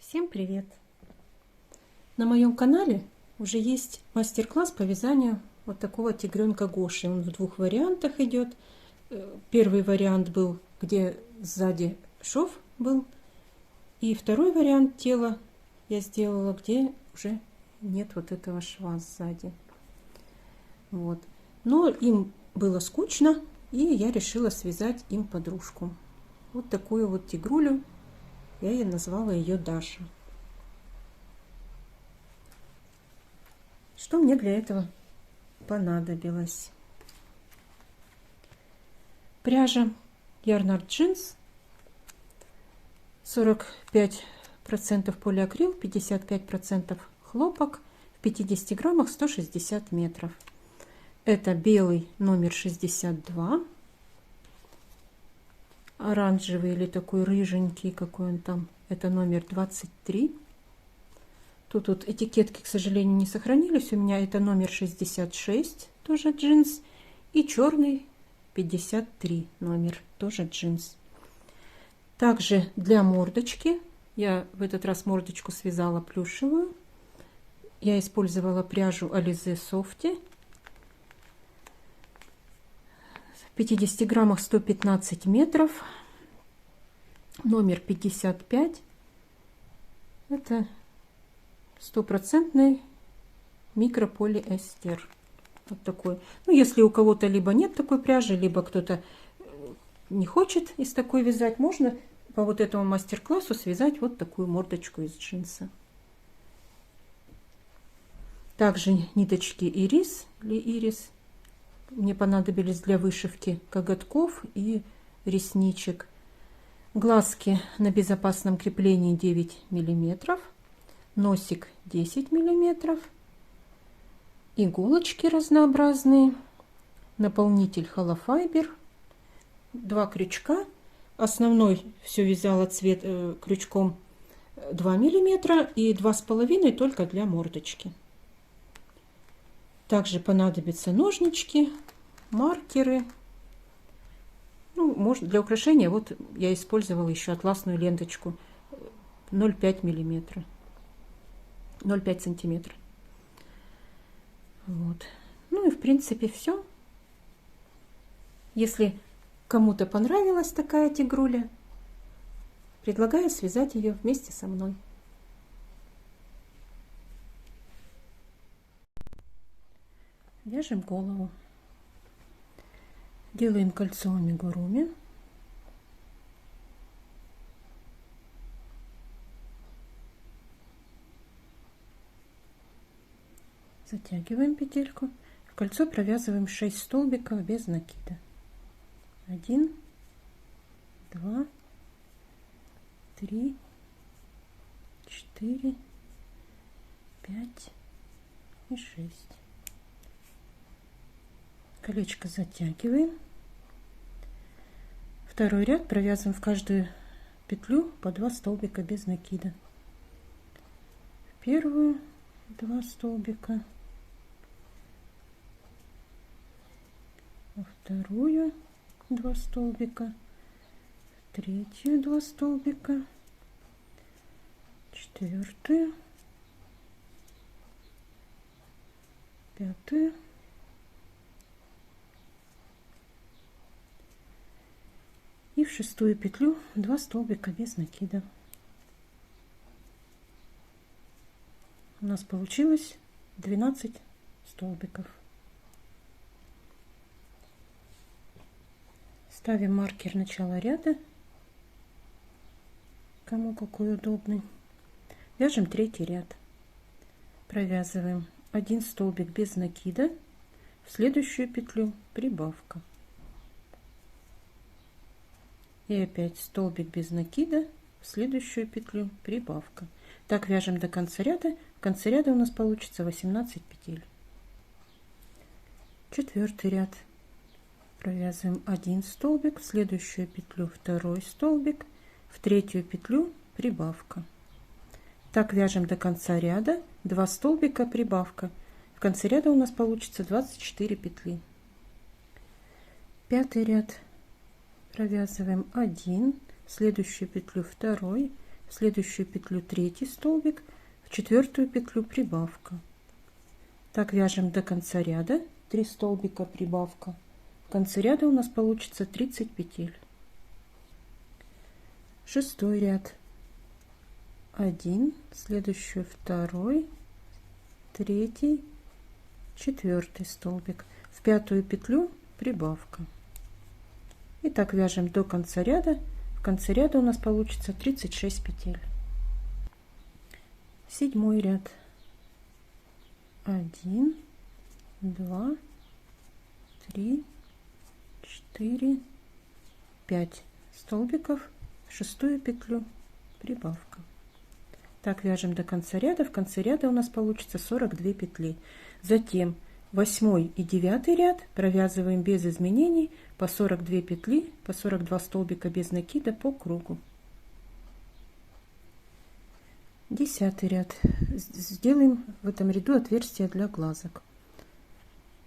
Всем привет! На моем канале уже есть мастер-класс по вязанию вот такого тигренка Гоши. Он в двух вариантах идет. Первый вариант был, где сзади шов был. И второй вариант тела я сделала, где уже нет вот этого шва сзади. Вот. Но им было скучно, и я решила связать им подружку. Вот такую вот тигрулю. Я ей назвала ее Даша. Что мне для этого понадобилось? Пряжа Yarnart Jeans, 45% полиакрил, 55% хлопок, в 50 граммах 160 метров. Это белый номер 62, оранжевый или такой рыженький, какой он там, это номер 23. Тут вот этикетки, к сожалению, не сохранились. У меня это номер 66, тоже джинс. И черный 53 номер, тоже джинс. Также для мордочки. Я в этот раз мордочку связала плюшевую. Я использовала пряжу Alize Softy. В 50 граммах 115 метров. Номер 55. Это стопроцентный микрополиэстер. Вот такой. Ну, если у кого-то либо нет такой пряжи, либо кто-то не хочет из такой вязать, можно по вот этому мастер-классу связать вот такую мордочку из джинса. Также ниточки ирис мне понадобились для вышивки коготков и ресничек. Глазки на безопасном креплении 9 миллиметров. Носик 10 миллиметров, иголочки разнообразные, наполнитель холофайбер, 2 крючка. Основной все вязала крючком 2 миллиметра и 2,5 только для мордочки. Также понадобятся ножнички, маркеры. Ну, может, для украшения вот я использовала еще атласную ленточку 0,5 миллиметра. 0,5 сантиметра. Вот. Ну и в принципе все. Если кому-то понравилась такая тигруля, предлагаю связать ее вместе со мной. Вяжем голову. Делаем кольцо амигуруми. Затягиваем петельку. В кольцо провязываем 6 столбиков без накида. 1, 2, 3, 4, 5 и 6. Колечко затягиваем. Второй ряд провязываем в каждую петлю по 2 столбика без накида. В первую 2 столбика, во вторую 2 столбика, в третью 2 столбика, четвертую, пятую и в шестую петлю 2 столбика без накида. У нас получилось 12 столбиков. Ставим маркер начала ряда, кому какой удобный. Вяжем третий ряд. Провязываем 1 столбик без накида, в следующую петлю прибавка. И опять столбик без накида, в следующую петлю прибавка. Так вяжем до конца ряда. В конце ряда у нас получится 18 петель. Четвертый ряд. Провязываем 1 столбик, в следующую петлю 2 столбик, в третью петлю прибавка. Так вяжем до конца ряда. 2 столбика прибавка. В конце ряда у нас получится 24 петли. Пятый ряд. Провязываем 1, в следующую петлю 2, в следующую петлю 3 столбик, в 4 петлю прибавка. Так вяжем до конца ряда, 3 столбика прибавка. В конце ряда у нас получится 30 петель. 6 ряд. 1, следующую 2, 3, 4 столбик. В 5 петлю прибавка. И так вяжем до конца ряда. В конце ряда у нас получится 36 петель. 7 ряд. 1, 2, 3, 4, 5 столбиков. В 6 петлю прибавка. Так вяжем до конца ряда. В конце ряда у нас получится 42 петли. Затем 8 и 9 ряд провязываем без изменений по 42 петли, по 42 столбика без накида по кругу. 10 ряд. Сделаем в этом ряду отверстие для глазок.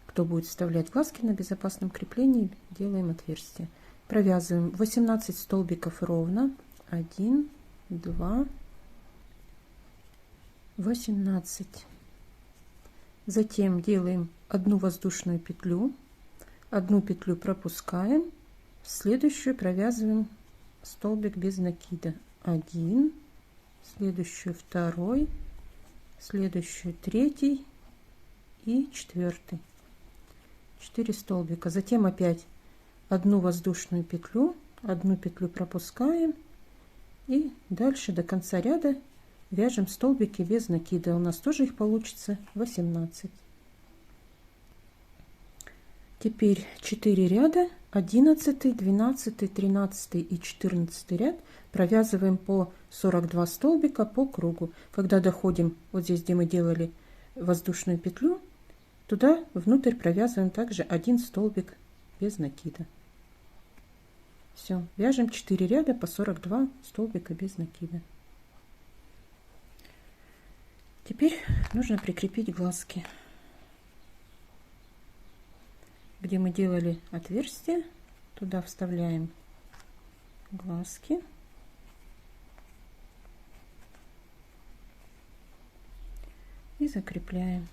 Кто будет вставлять глазки на безопасном креплении, делаем отверстие. Провязываем 18 столбиков ровно. 1, 2, 18. Затем делаем одну воздушную петлю, одну петлю пропускаем, в следующую провязываем столбик без накида. 1, следующую 2, следующую 3 и 4. 4 столбика. Затем опять одну воздушную петлю, одну петлю пропускаем и дальше до конца ряда вяжем столбики без накида. У нас тоже их получится 18. Теперь 4 ряда, 11, 12, 13 и 14 ряд провязываем по 42 столбика по кругу. Когда доходим вот здесь, где мы делали воздушную петлю, туда внутрь провязываем также 1 столбик без накида. Все, вяжем 4 ряда по 42 столбика без накида. Теперь нужно прикрепить глазки. Где мы делали отверстие, туда вставляем глазки. И закрепляем.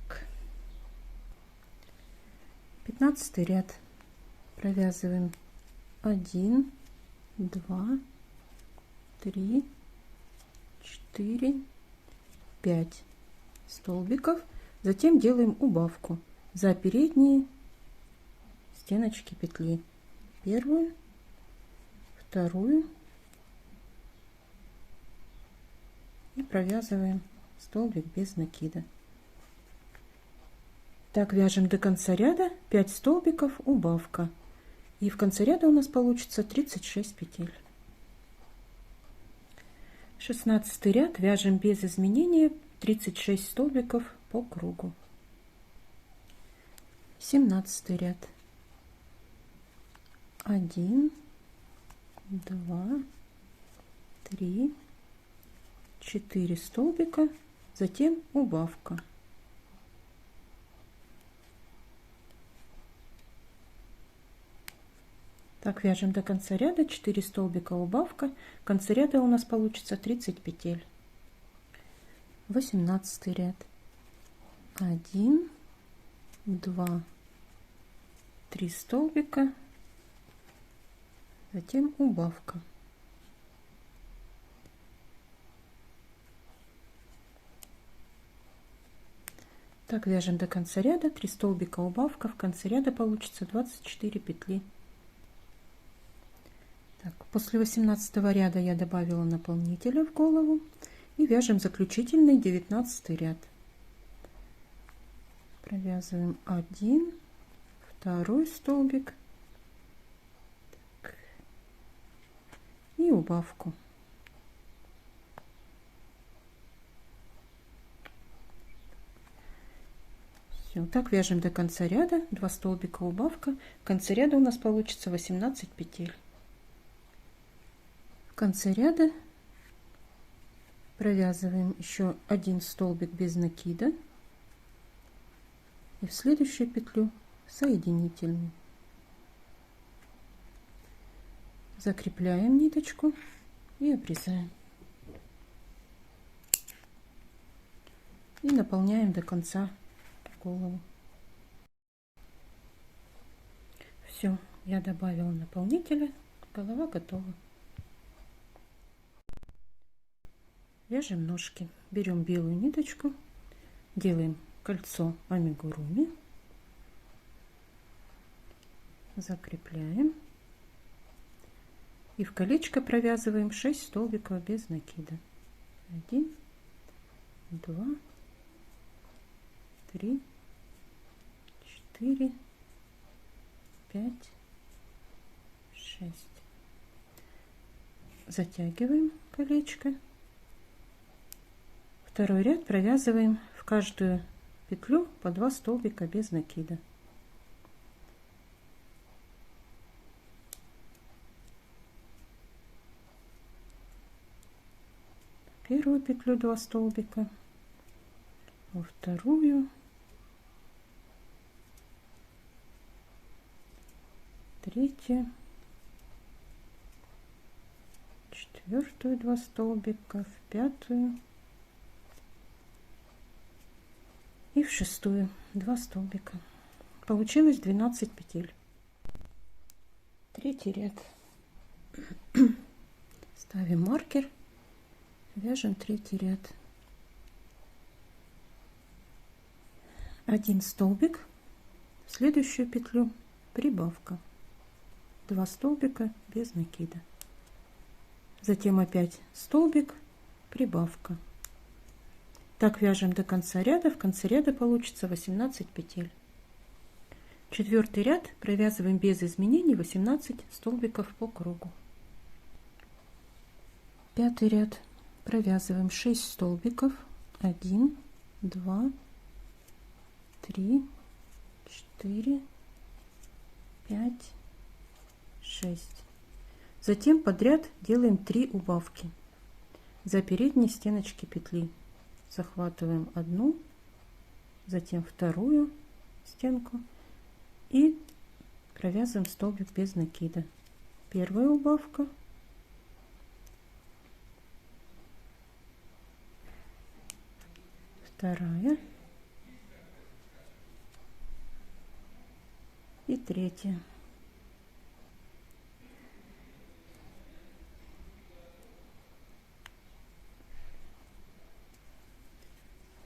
Так. 15 ряд. Провязываем 1, 2, 3, 4, 5 столбиков. Затем делаем убавку за передние стеночки петли. Первую, вторую и провязываем столбик без накида. Так вяжем до конца ряда 5 столбиков убавка. И в конце ряда у нас получится 36 петель. 16 ряд вяжем без изменения 36 столбиков по кругу. 17 ряд. 1, 2, 3, 4 столбика, затем убавка. Так вяжем до конца ряда 4 столбика убавка. В конце ряда у нас получится 30 петель. 18 ряд. 1, 2, 3 столбика, затем убавка. Так вяжем до конца ряда 3 столбика убавка. В конце ряда получится 24 петли. Так, после 18 ряда я добавила наполнителя в голову и вяжем заключительный 19 ряд. Провязываем 1, 2 столбик, так, и убавку. Все, так вяжем до конца ряда, 2 столбика убавка. В конце ряда у нас получится 18 петель. В конце ряда Провязываем еще один столбик без накида и в следующую петлю соединительный. Закрепляем ниточку и обрезаем. И наполняем до конца голову. Все, я добавила наполнителя, голова готова. Вяжем ножки. Берем белую ниточку, делаем кольцо амигуруми, закрепляем и в колечко провязываем 6 столбиков без накида. 1, 2, 3, 4, 5, 6. Затягиваем колечко. Второй ряд провязываем в каждую петлю по 2 столбика без накида. Первую петлю 2 столбика, во вторую, третью, четвертую 2 столбика, в пятую и в шестую 2 столбика. Получилось 12 петель. Третий ряд. Ставим маркер, вяжем третий ряд. 1 столбик, в следующую петлю прибавка, 2 столбика без накида, затем опять столбик, прибавка. Так вяжем до конца ряда. В конце ряда получится 18 петель. Четвертый ряд провязываем без изменений 18 столбиков по кругу. Пятый ряд провязываем 6 столбиков. 1, 2, 3, 4, 5, 6. Затем подряд делаем 3 убавки за передние стеночки петли. Захватываем одну, затем вторую стенку и провязываем столбик без накида. Первая убавка, вторая и третья.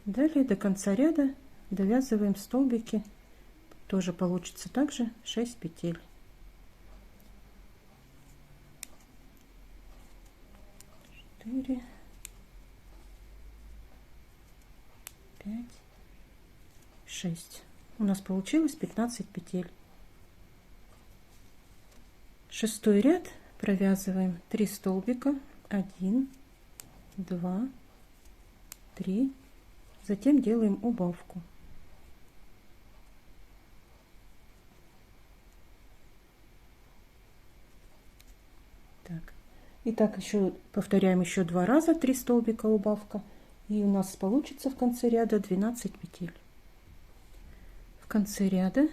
Далее до конца ряда довязываем столбики, тоже получится также 6 петель. 4, 5, 6. У нас получилось 15 петель. Шестой ряд провязываем 3 столбика, 1, 2, 3. Затем делаем убавку. Так. Итак, еще повторяем еще 2 раза 3 столбика убавка. И у нас получится в конце ряда 12 петель. В конце ряда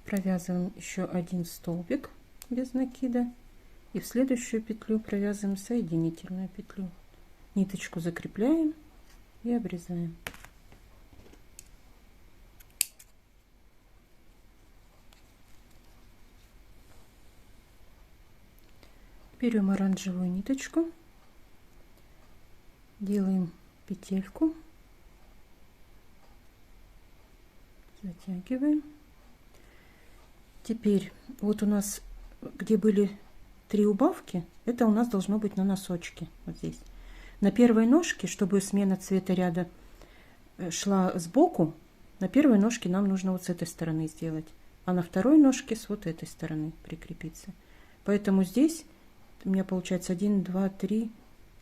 провязываем еще 1 столбик без накида. И в следующую петлю провязываем соединительную петлю. Ниточку закрепляем и обрезаем. Берем оранжевую ниточку, делаем петельку, затягиваем. Теперь вот у нас, где были 3 убавки, это у нас должно быть на носочке, вот здесь. На первой ножке, чтобы смена цвета ряда шла сбоку, на первой ножке нам нужно вот с этой стороны сделать, а на второй ножке с вот этой стороны прикрепиться. Поэтому здесь у меня получается 1, 2, 3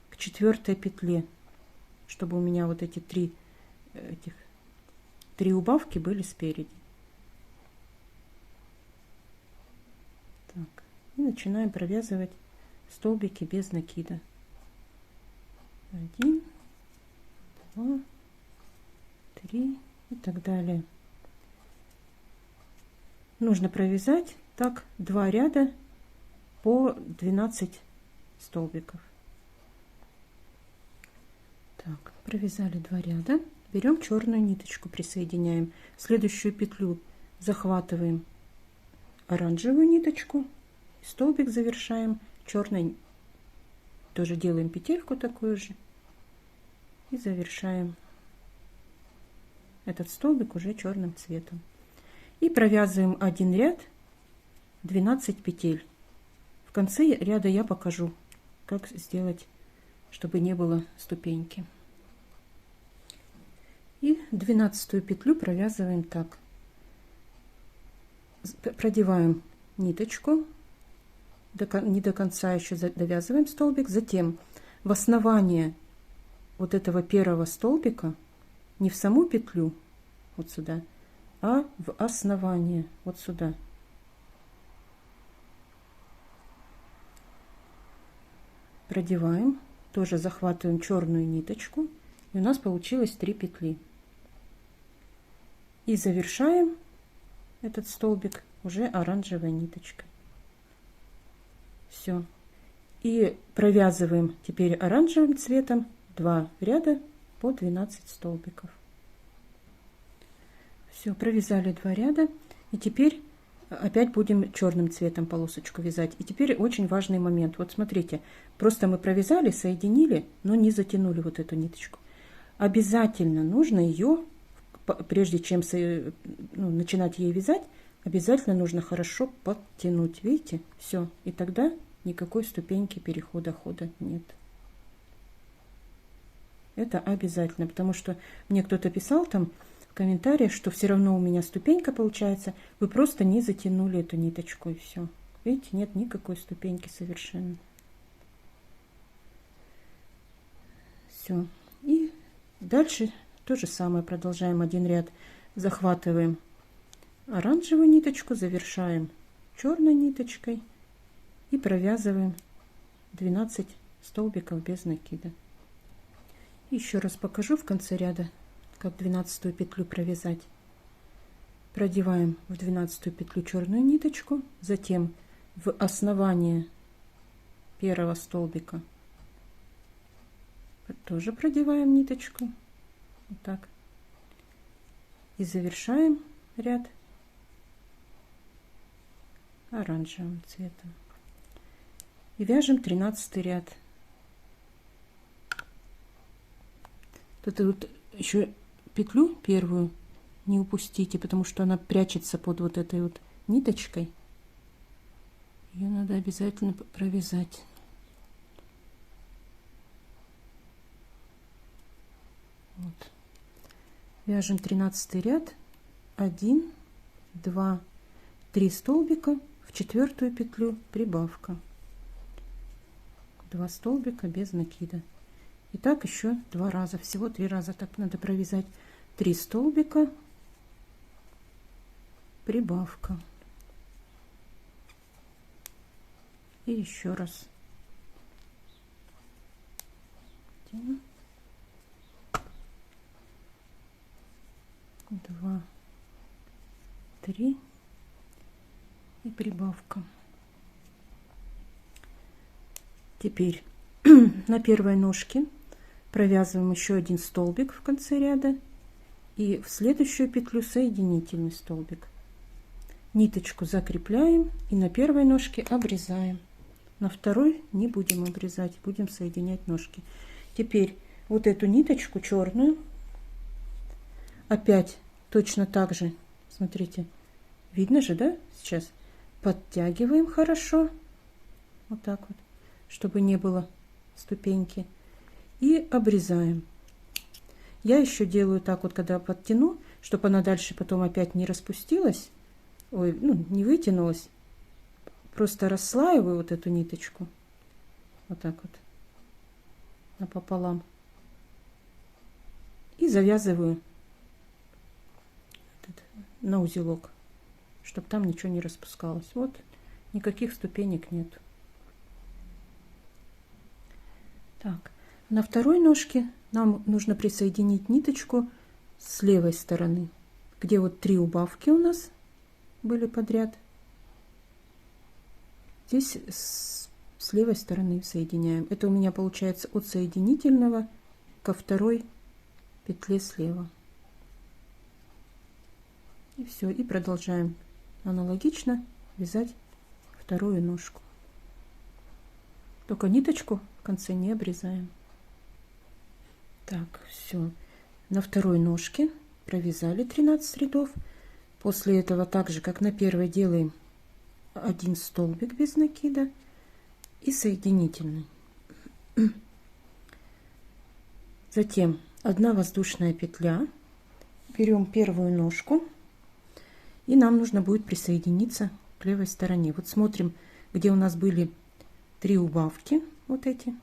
к 4 петле, чтобы у меня вот эти 3 убавки были спереди. Так, и начинаем провязывать столбики без накида. 1, 2, 3 и так далее. Нужно провязать так 2 ряда по 12 столбиков. Так, провязали 2 ряда. Берем черную ниточку, присоединяем. В следующую петлю захватываем оранжевую ниточку, столбик завершаем черной, тоже делаем петельку такую же и завершаем этот столбик уже черным цветом. И провязываем один ряд 12 петель. В конце ряда я покажу, как сделать, чтобы не было ступеньки. И 12 петлю провязываем так. Продеваем ниточку, не до конца еще довязываем столбик, затем в основание вот этого первого столбика, не в саму петлю, вот сюда, а в основание, вот сюда. Продеваем, тоже захватываем черную ниточку, и у нас получилось 3 петли. И завершаем этот столбик уже оранжевой ниточкой. Все. И провязываем теперь оранжевым цветом 2 ряда по 12 столбиков. Все, провязали 2 ряда. И теперь опять будем черным цветом полосочку вязать. И теперь очень важный момент. Вот смотрите, просто мы провязали, соединили, но не затянули вот эту ниточку. Обязательно нужно ее, прежде чем начинать ей вязать, обязательно нужно хорошо подтянуть. Видите? Все. И тогда никакой ступеньки перехода хода нет. Это обязательно, потому что мне кто-то писал там в комментариях, что все равно у меня ступенька получается. Вы просто не затянули эту ниточку и все. Видите, нет никакой ступеньки совершенно. Все. И дальше то же самое. Продолжаем один ряд. Захватываем оранжевую ниточку, завершаем черной ниточкой и провязываем 12 столбиков без накида. Еще раз покажу в конце ряда, как 12 петлю провязать. Продеваем в 12 петлю черную ниточку, затем в основание первого столбика тоже продеваем ниточку, вот так, и завершаем ряд оранжевым цветом. И вяжем 13 ряд. Тут еще петлю первую не упустите, потому что она прячется под вот этой вот ниточкой. Ее надо обязательно провязать. Вот. Вяжем 13 ряд. 1, 2, 3 столбика, в 4 петлю прибавка. 2 столбика без накида. И так еще 2 раза, всего 3 раза. Так надо провязать 3 столбика, прибавка. И еще раз. 1, 2, 3 и прибавка. Теперь на первой ножке провязываем еще 1 столбик в конце ряда и в следующую петлю соединительный столбик. Ниточку закрепляем и на первой ножке обрезаем. На второй не будем обрезать, будем соединять ножки. Теперь вот эту ниточку черную опять точно так же, смотрите, видно же, да, сейчас подтягиваем хорошо, вот так вот, чтобы не было ступеньки, и обрезаем. Я еще делаю так вот, когда подтяну, чтобы она дальше потом опять не распустилась, ой, ну, не вытянулась, просто расслаиваю вот эту ниточку, вот так вот, напополам, и завязываю на узелок, чтобы там ничего не распускалось. Вот, никаких ступенек нет. Так, На второй ножке нам нужно присоединить ниточку с левой стороны, где вот 3 убавки у нас были подряд. Здесь с левой стороны соединяем. Это у меня получается от соединительного ко второй петле слева. И все, и продолжаем аналогично вязать вторую ножку. Только ниточку в конце не обрезаем. Так, все. На второй ножке провязали 13 рядов. После этого, так же как на первой, делаем 1 столбик без накида и соединительный. Затем 1 воздушная петля. Берем первую ножку, и нам нужно будет присоединиться к левой стороне. Вот смотрим, где у нас были 3 убавки, вот эти,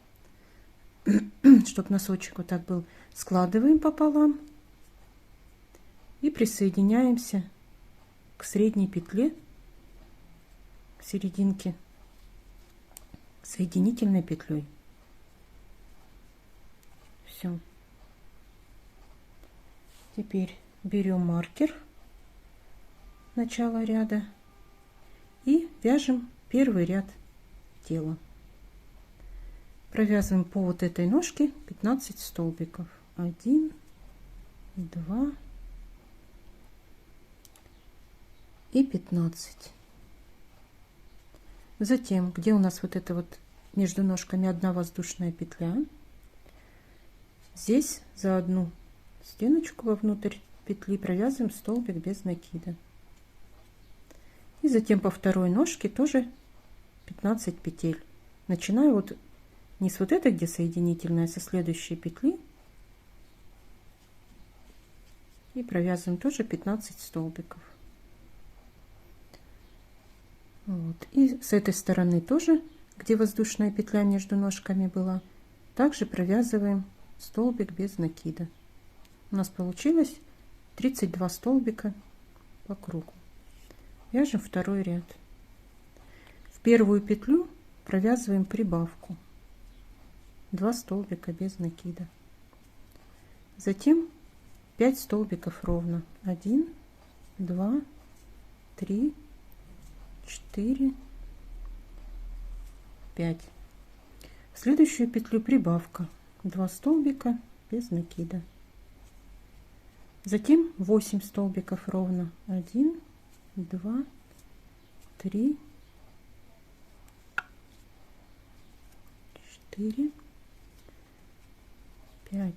чтобы носочек вот так был. Складываем пополам и присоединяемся к средней петле, к серединке, соединительной петлей. Все. Теперь берем маркер начала ряда и вяжем первый ряд тела. Провязываем по вот этой ножке 15 столбиков. 1, 2 и 15. Затем, где у нас вот это вот между ножками 1 воздушная петля, здесь за одну стеночку вовнутрь петли провязываем столбик без накида. И затем по второй ножке тоже 15 петель. Начинаю вот не с вот этой, где соединительная, а со следующей петли. И провязываем тоже 15 столбиков. Вот. И с этой стороны тоже, где воздушная петля между ножками была, также провязываем столбик без накида. У нас получилось 32 столбика по кругу. Вяжем второй ряд. В первую петлю провязываем прибавку 2 столбика без накида. Затем 5 столбиков ровно. 1, 2, 3, 4, 5. В следующую петлю прибавка 2 столбика без накида. Затем 8 столбиков ровно. 1, 2, 3, 4, 5,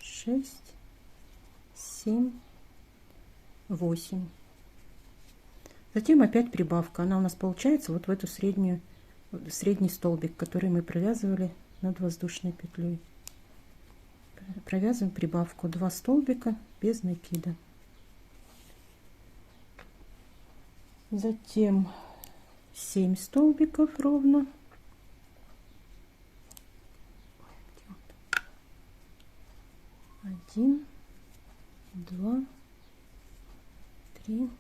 6, 7, 8. Затем опять прибавка. Она у нас получается вот в эту средний столбик, который мы провязывали над воздушной петлей. Провязываем прибавку 2 столбика без накида. Затем 7 столбиков ровно. 1, 2, 3,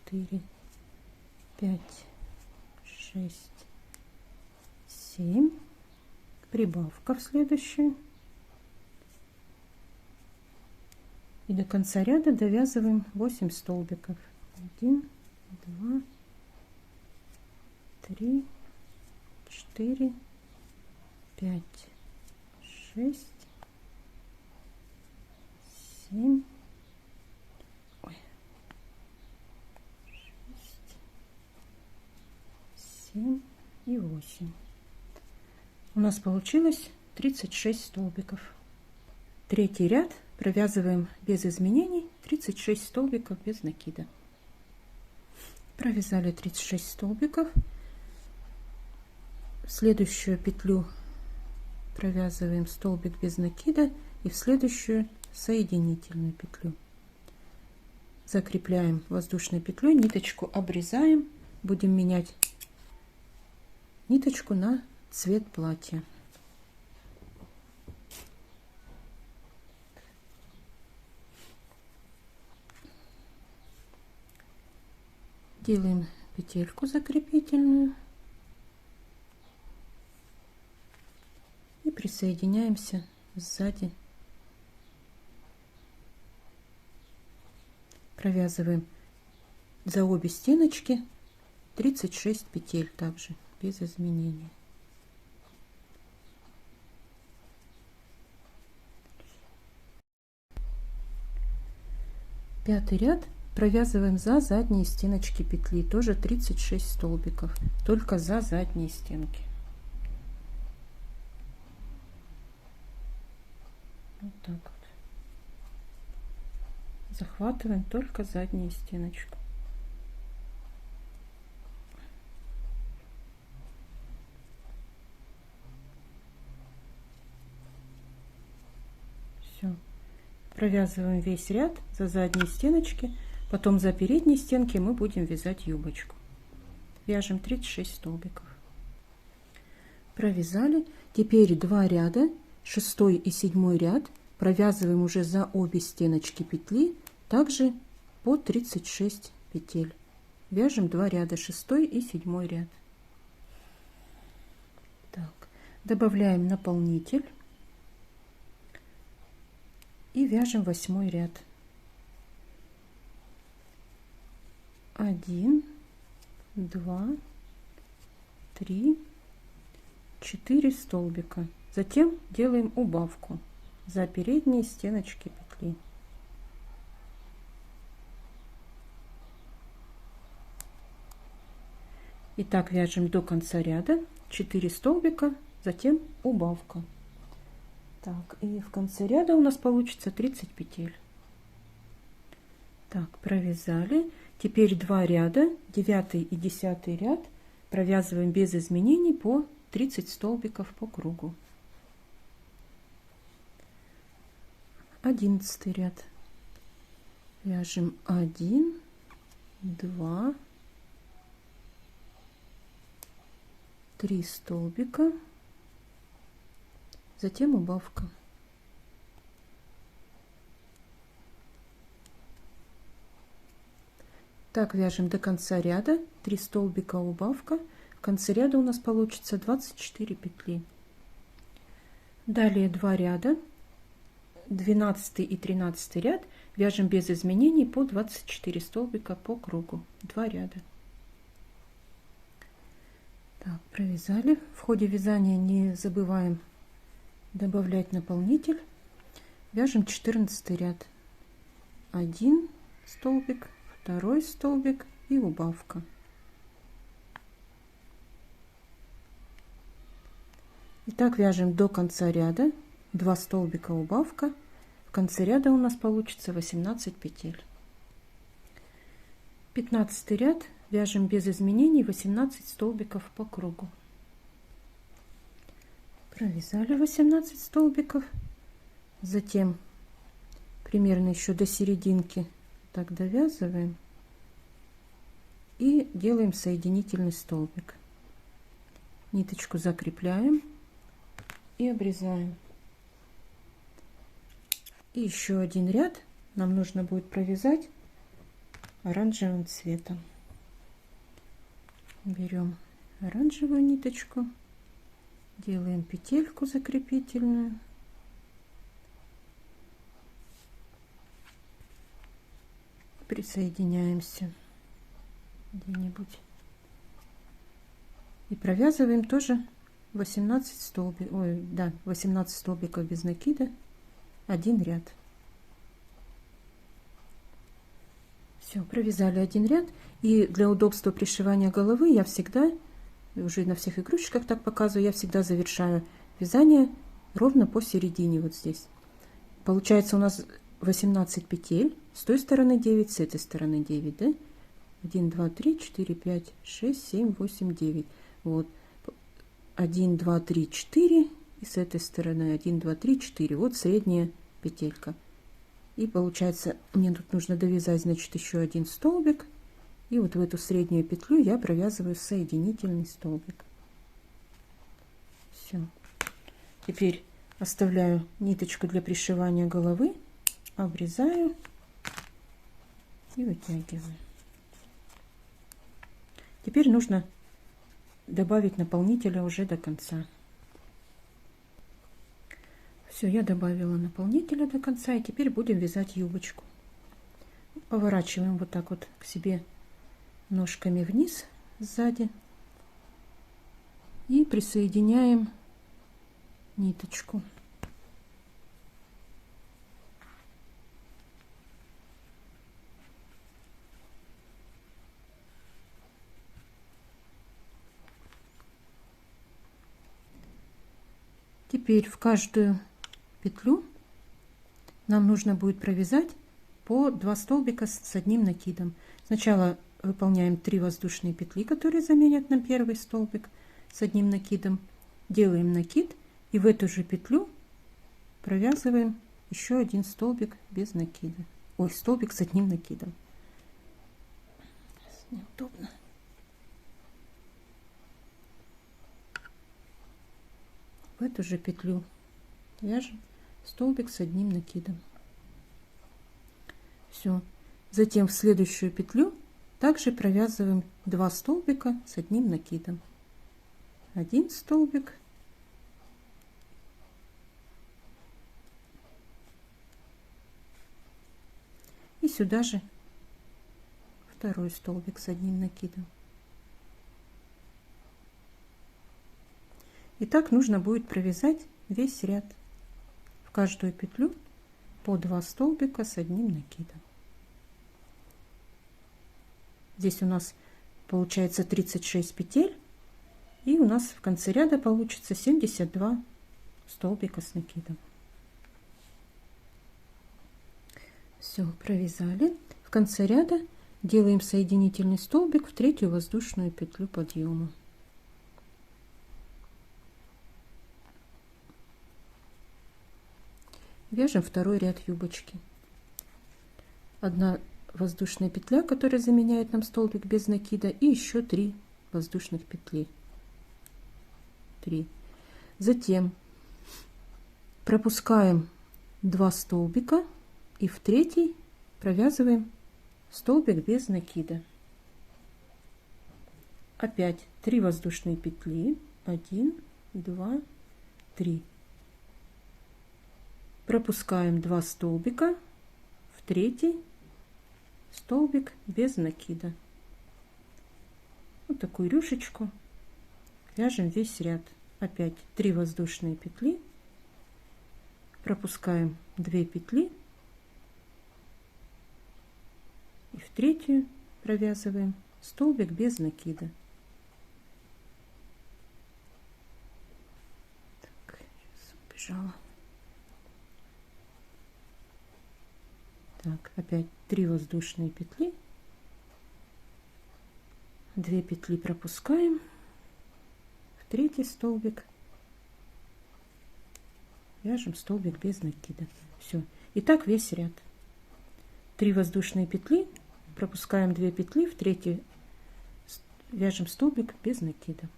4, 5, 6, 7. Прибавка в следующую. И до конца ряда довязываем 8 столбиков. 1, 2, 3, 4, 5, 6, 7, 6, 7 и 8. У нас получилось 36 столбиков. Третий ряд провязываем без изменений 36 столбиков без накида. Провязали 36 столбиков. В следующую петлю провязываем столбик без накида и в следующую соединительную петлю. Закрепляем воздушной петлей, ниточку обрезаем, будем менять ниточку на цвет платья. Делаем петельку закрепительную и присоединяемся сзади. Провязываем за обе стеночки 36 петель, также без изменений. Пятый ряд провязываем за задние стеночки петли, тоже 36 столбиков, только за задние стенки. Вот так вот. Захватываем только заднюю стеночку. Все. Провязываем весь ряд за задние стеночки, потом за передние стенки мы будем вязать юбочку. Вяжем 36 столбиков. Провязали. Теперь 2 ряда, 6 и 7 ряд провязываем уже за обе стеночки петли, также по 36 петель. Вяжем 2 ряда, 6 и 7 ряд. Так, добавляем наполнитель и вяжем 8 ряд. 1, 2, 3, 4 столбика. Затем делаем убавку за передние стеночки петли. И так вяжем до конца ряда 4 столбика, затем убавка. Так, и в конце ряда у нас получится 30 петель. Так, провязали. Теперь 2 ряда, 9 и 10 ряд провязываем без изменений по 30 столбиков по кругу. 11 ряд. Вяжем 1, 2, 3 столбика, затем убавка. Так вяжем до конца ряда, 3 столбика убавка. В конце ряда у нас получится 24 петли. Далее 2 ряда, 12 и 13 ряд вяжем без изменений по 24 столбика по кругу. 2 ряда. Так, провязали. В ходе вязания не забываем добавлять наполнитель. Вяжем 14 ряд. 1 столбик, 2 столбик и убавка. Итак, вяжем до конца ряда, 2 столбика убавка. В конце ряда у нас получится 18 петель. 15 ряд вяжем без изменений 18 столбиков по кругу. Провязали 18 столбиков, затем примерно еще до серединки так довязываем и делаем соединительный столбик. Ниточку закрепляем и обрезаем. И еще один ряд нам нужно будет провязать оранжевым цветом. Берем оранжевую ниточку, делаем петельку закрепительную, присоединяемся где-нибудь и провязываем тоже 18 столбиков, 18 столбиков без накида, 1 ряд. Все, провязали 1 ряд. И для удобства пришивания головы я всегда, уже на всех игрушечках так показываю, я всегда завершаю вязание ровно посередине, вот здесь. Получается у нас 18 петель, с той стороны 9, с этой стороны 9, да? 1, 2, 3, 4, 5, 6, 7, 8, 9. Вот. 1, 2, 3, 4. И с этой стороны 1, 2, 3, 4. Вот средняя петелька. И получается, мне тут нужно довязать, значит, еще 1 столбик. И вот в эту среднюю петлю я провязываю соединительный столбик. Все. Теперь оставляю ниточку для пришивания головы, обрезаю и вытягиваю. Теперь нужно добавить наполнителя уже до конца. Все, я добавила наполнителя до конца, и теперь будем вязать юбочку. Поворачиваем вот так вот к себе ножками вниз сзади и присоединяем ниточку. Теперь в каждую петлю нам нужно будет провязать по 2 столбика с одним накидом. Сначала выполняем 3 воздушные петли, которые заменят нам первый столбик с одним накидом. Делаем накид и в эту же петлю провязываем еще один столбик без накида. Ой, столбик с одним накидом. Неудобно. В эту же петлю вяжем столбик с одним накидом. Все. Затем в следующую петлю также провязываем 2 столбика с одним накидом. Один столбик и сюда же второй столбик с одним накидом. И так нужно будет провязать весь ряд. В каждую петлю по 2 столбика с одним накидом. Здесь у нас получается 36 петель, и у нас в конце ряда получится 72 столбика с накидом. Все, провязали. В конце ряда делаем соединительный столбик в третью воздушную петлю подъема. Вяжем второй ряд юбочки. Одна воздушная петля, которая заменяет нам столбик без накида, и еще 3 воздушных петли. 3. Затем пропускаем 2 столбика и в третий провязываем столбик без накида. Опять 3 воздушные петли. 1, 2, 3. Пропускаем 2 столбика в третий столбик без накида. Вот такую рюшечку вяжем весь ряд. Опять 3 воздушные петли, пропускаем 2 петли и в третью провязываем столбик без накида. Так, сейчас убежала. Так, опять 3 воздушные петли, 2 петли пропускаем, в третий столбик вяжем столбик без накида. Все. И так весь ряд. 3 воздушные петли, пропускаем 2 петли, в третий вяжем столбик без накида.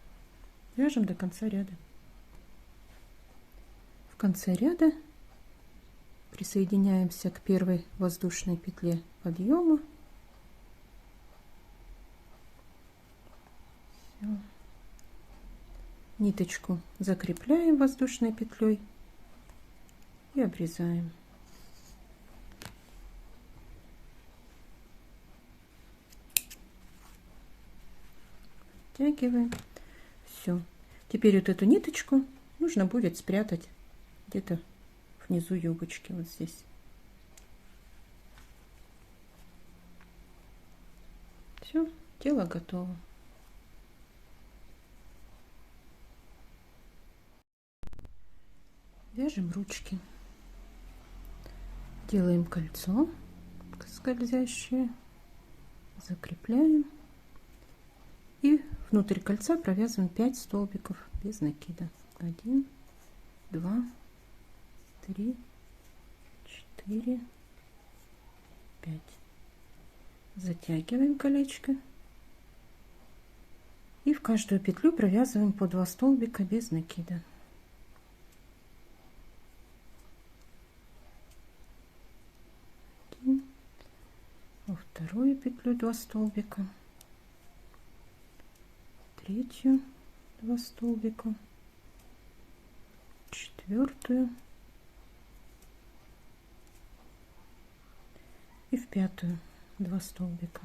Вяжем до конца ряда. В конце ряда присоединяемся к первой воздушной петле подъема. Все. Ниточку закрепляем воздушной петлей и обрезаем. Втягиваем. Все. Теперь вот эту ниточку нужно будет спрятать где-то внизу юбочки, вот здесь. Все, тело готово. Вяжем ручки. Делаем кольцо скользящее, закрепляем и внутрь кольца провязываем 5 столбиков без накида. 1, 2, 3, 4, 5. Затягиваем колечко и в каждую петлю провязываем по 2 столбика без накида. Во вторую петлю 2 столбика, третью 2 столбика, четвертую и в пятую 2 столбика.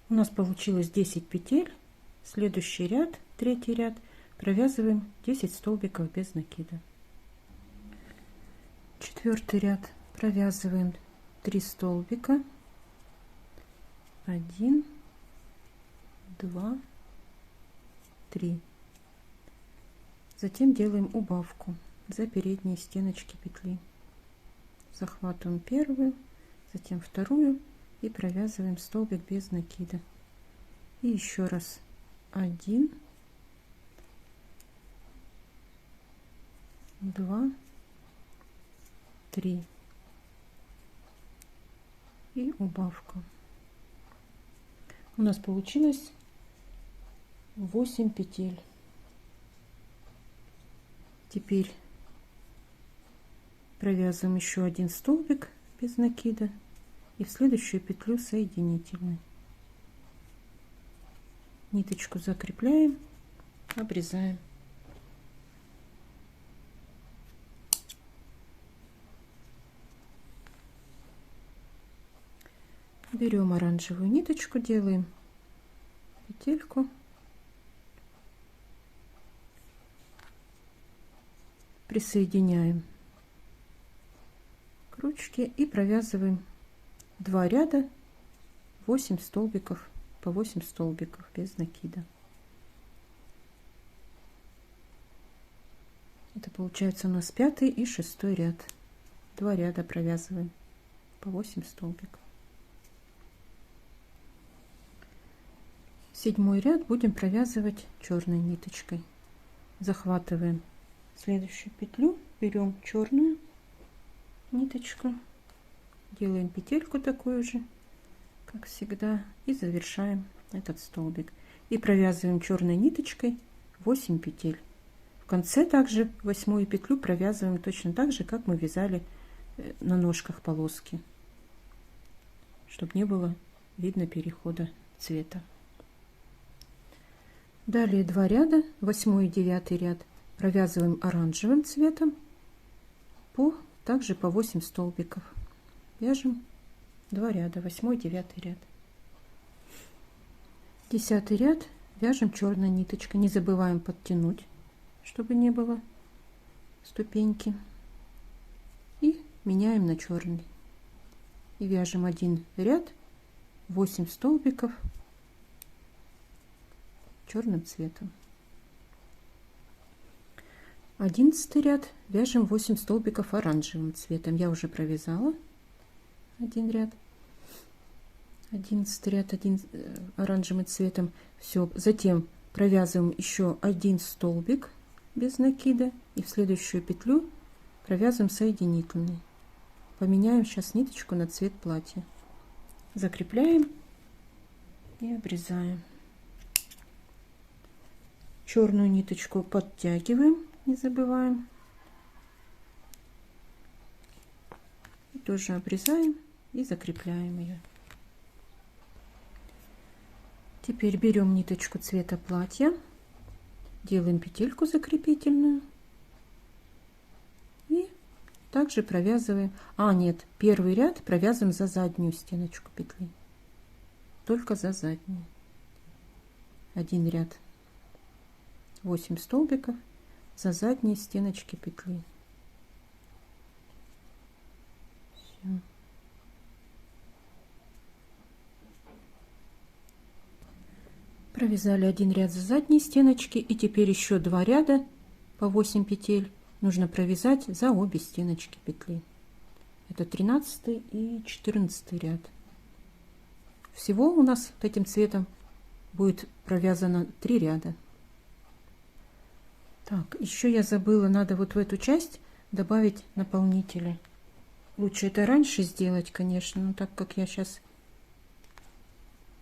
У нас получилось 10 петель. Следующий ряд, третий ряд, провязываем 10 столбиков без накида. Четвертый ряд провязываем 3 столбика, 1, 2, 3. Затем делаем убавку за передние стеночки петли. Захватываем первую, затем вторую и провязываем столбик без накида. И еще раз 1, 2, 3 и убавка. У нас получилось 8 петель. Теперь провязываем еще один столбик без накида и в следующую петлю соединительный. Ниточку закрепляем, обрезаем. Берем оранжевую ниточку, делаем петельку, присоединяем к ручке и провязываем 2 ряда, 8 столбиков, по 8 столбиков без накида. Это получается у нас 5 и 6 ряд. 2 ряда провязываем по 8 столбиков. 7 ряд будем провязывать черной ниточкой. Захватываем следующую петлю, берем черную ниточку, делаем петельку такую же, как всегда, и завершаем этот столбик. И провязываем черной ниточкой 8 петель. В конце также 8 петлю провязываем точно так же, как мы вязали на ножках полоски, чтобы не было видно перехода цвета. Далее 2 ряда, 8 и 9 ряд провязываем оранжевым цветом, также по 8 столбиков. Вяжем 2 ряда, 8 и 9 ряд. 10 ряд вяжем черной ниточкой. Не забываем подтянуть, чтобы не было ступеньки. И меняем на черный. И вяжем 1 ряд, 8 столбиков черным цветом. 11 ряд вяжем 8 столбиков оранжевым цветом. Я уже провязала 1 ряд. 11 ряд оранжевым цветом. Все. Затем провязываем еще 1 столбик без накида и в следующую петлю провязываем соединительный. Поменяем сейчас ниточку на цвет платья. Закрепляем и обрезаем. Черную ниточку подтягиваем, не забываем. И тоже обрезаем и закрепляем ее. Теперь берем ниточку цвета платья, делаем петельку закрепительную и также провязываем. Нет, первый ряд провязываем за заднюю стеночку петли, только за заднюю. 1 ряд 8 столбиков за задние стеночки петли. Всё. Провязали 1 ряд за задние стеночки и теперь еще 2 ряда по 8 петель нужно провязать за обе стеночки петли. Это 13 и 14 ряд. Всего у нас этим цветом будет провязано 3 ряда. Так, еще я забыла, надо вот в эту часть добавить наполнители. Лучше это раньше сделать, конечно, но так как я сейчас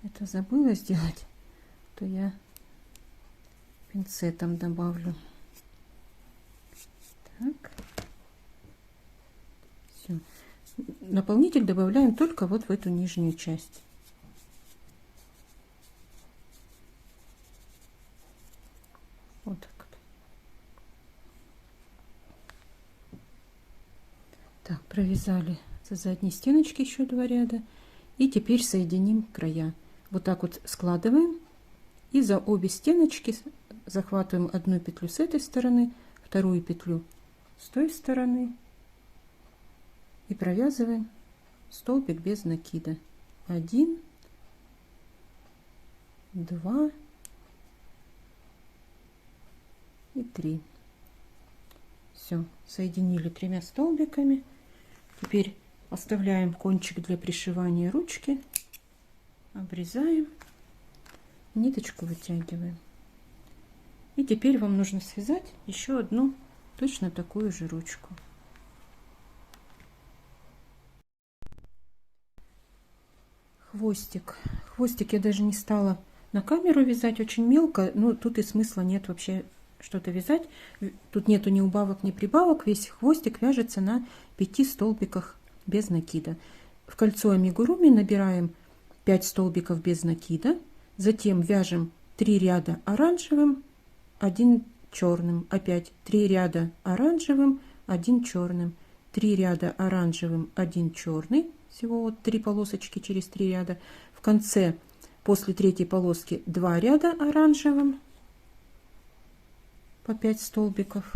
это забыла сделать, то я пинцетом добавлю. Так. Все. Наполнитель добавляем только вот в эту нижнюю часть. Вот так вот. Так, провязали Со задней стеночки еще 2 ряда. И теперь соединим края. Вот так вот складываем. И за обе стеночки захватываем одну петлю с этой стороны, вторую петлю с той стороны. И провязываем столбик без накида. 1, 2 и 3. Все, соединили 3 столбиками. Теперь оставляем кончик для пришивания ручки, обрезаем, ниточку вытягиваем. И теперь вам нужно связать еще одну точно такую же ручку. Хвостик. Хвостик я даже не стала на камеру вязать, очень мелко, но тут и смысла нет вообще что-то вязать. Тут нету ни убавок, ни прибавок. Весь хвостик вяжется на 5 столбиках без накида. В кольцо амигуруми набираем 5 столбиков без накида, затем вяжем 3 ряда оранжевым, 1 черным, опять 3 ряда оранжевым, 1 черным, 3 ряда оранжевым, 1 черный, всего вот 3 полосочки через 3 ряда. В конце после 3-й полоски 2 ряда оранжевым по 5 столбиков.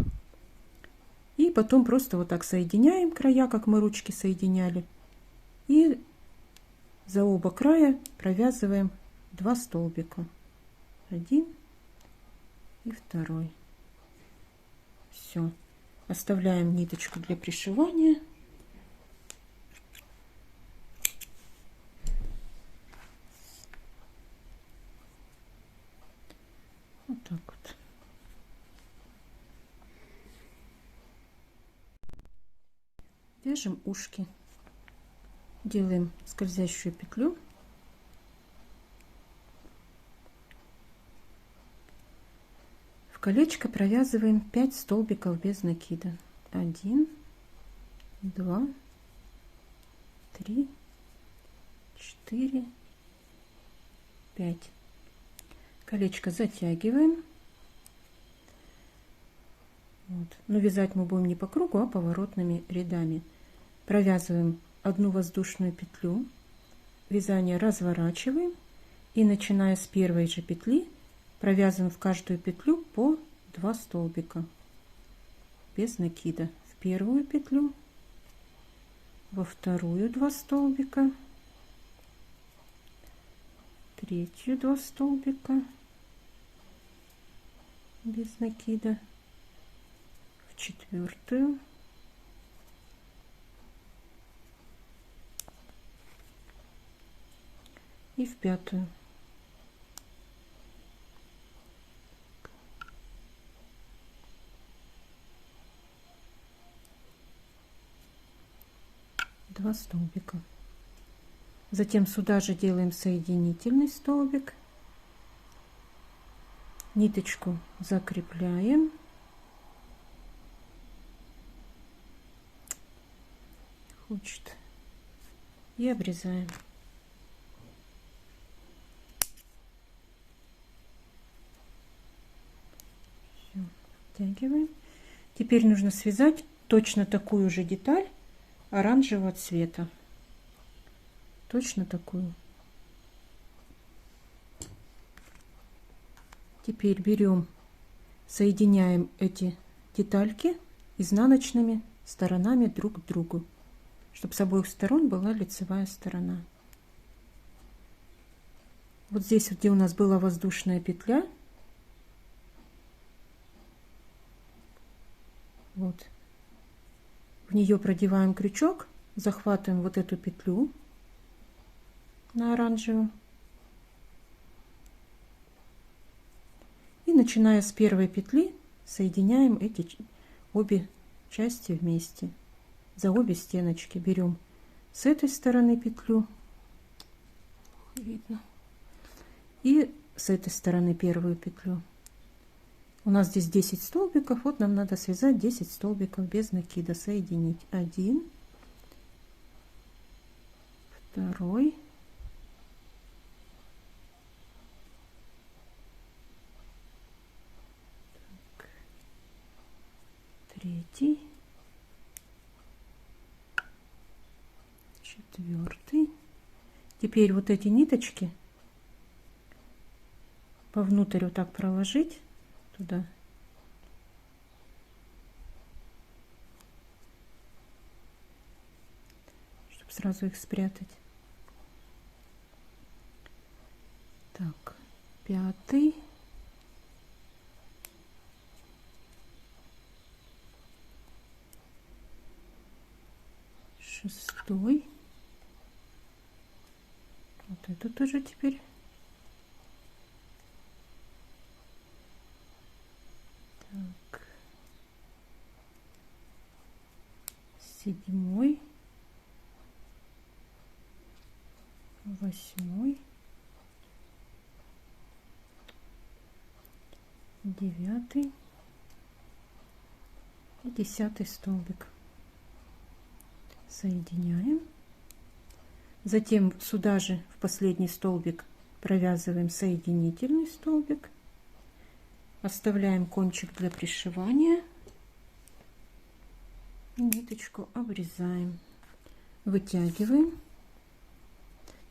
И потом просто вот так соединяем края, как мы ручки соединяли. И за оба края провязываем 2 столбика. 1 и 2. Все. Оставляем ниточку для пришивания. Вот так вот. Вяжем ушки. Делаем скользящую петлю. В колечко провязываем 5 столбиков без накида. 1, 2, 3, 4, 5. Колечко затягиваем. Вот. Но вязать мы будем не по кругу, а поворотными рядами. Провязываем одну воздушную петлю. Вязание разворачиваем. И начиная с первой же петли провязываем в каждую петлю по 2 столбика без накида. В первую петлю, во вторую 2 столбика, третью 2 столбика без накида, в четвертую, и в пятую. Два столбика. Затем сюда же делаем соединительный столбик, ниточку закрепляем, и обрезаем. Все, втягиваем. Теперь нужно связать точно такую же деталь оранжевого цвета. Точно такую. Теперь берем, соединяем эти детальки изнаночными сторонами друг к другу, чтобы с обоих сторон была лицевая сторона. Вот здесь, где у нас была воздушная петля, вот, в нее продеваем крючок, захватываем вот эту петлю на оранжевом и, начиная с первой петли, соединяем эти обе части вместе. За обе стеночки берем с этой стороны петлю, видно, и с этой стороны первую петлю. У нас здесь 10 столбиков, вот нам надо связать 10 столбиков без накида, соединить 1, 2, 3, 4. Теперь вот эти ниточки повнутрь вот так проложить туда. Чтобы сразу их спрятать. Так, 5. 6. Вот это тоже теперь. Так. 7. 8. 9 и 10 столбик. Соединяем. Затем сюда же в последний столбик провязываем соединительный столбик. Оставляем кончик для пришивания. И ниточку обрезаем. Вытягиваем.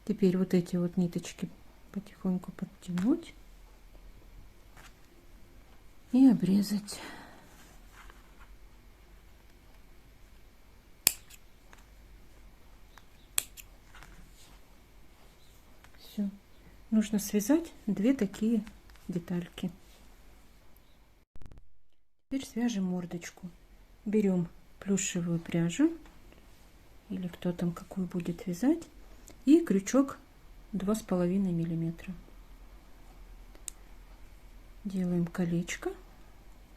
Теперь вот эти вот ниточки потихоньку подтянуть и обрезать. Все. Нужно связать 2 такие детальки. Теперь свяжем мордочку. Берем плюшевую пряжу или кто там какую будет вязать, и крючок 2,5 миллиметра. Делаем колечко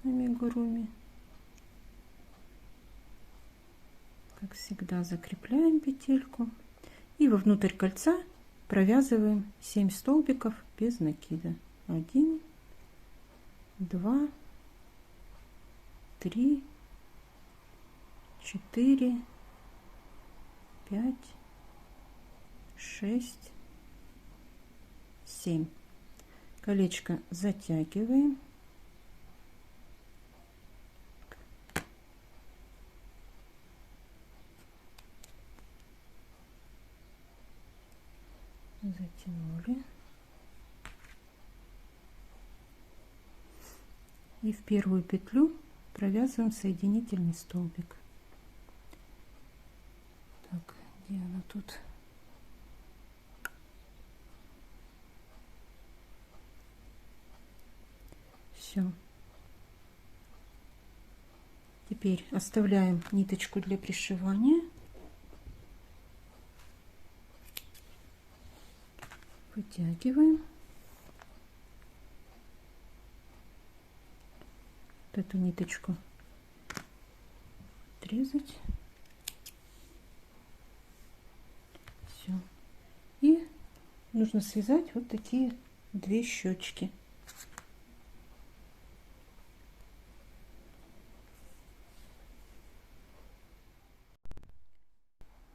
на амигуруми. Как всегда, закрепляем петельку и вовнутрь кольца провязываем 7 столбиков без накида. 1, 2, 3, 4, 5, 6, 7. Колечко затягиваем. Затянули. И в первую петлю провязываем соединительный столбик. Так, где она тут? Все. Теперь оставляем ниточку для пришивания. Вытягиваем. Вот эту ниточку отрезать. Все. И нужно связать вот такие 2 щечки.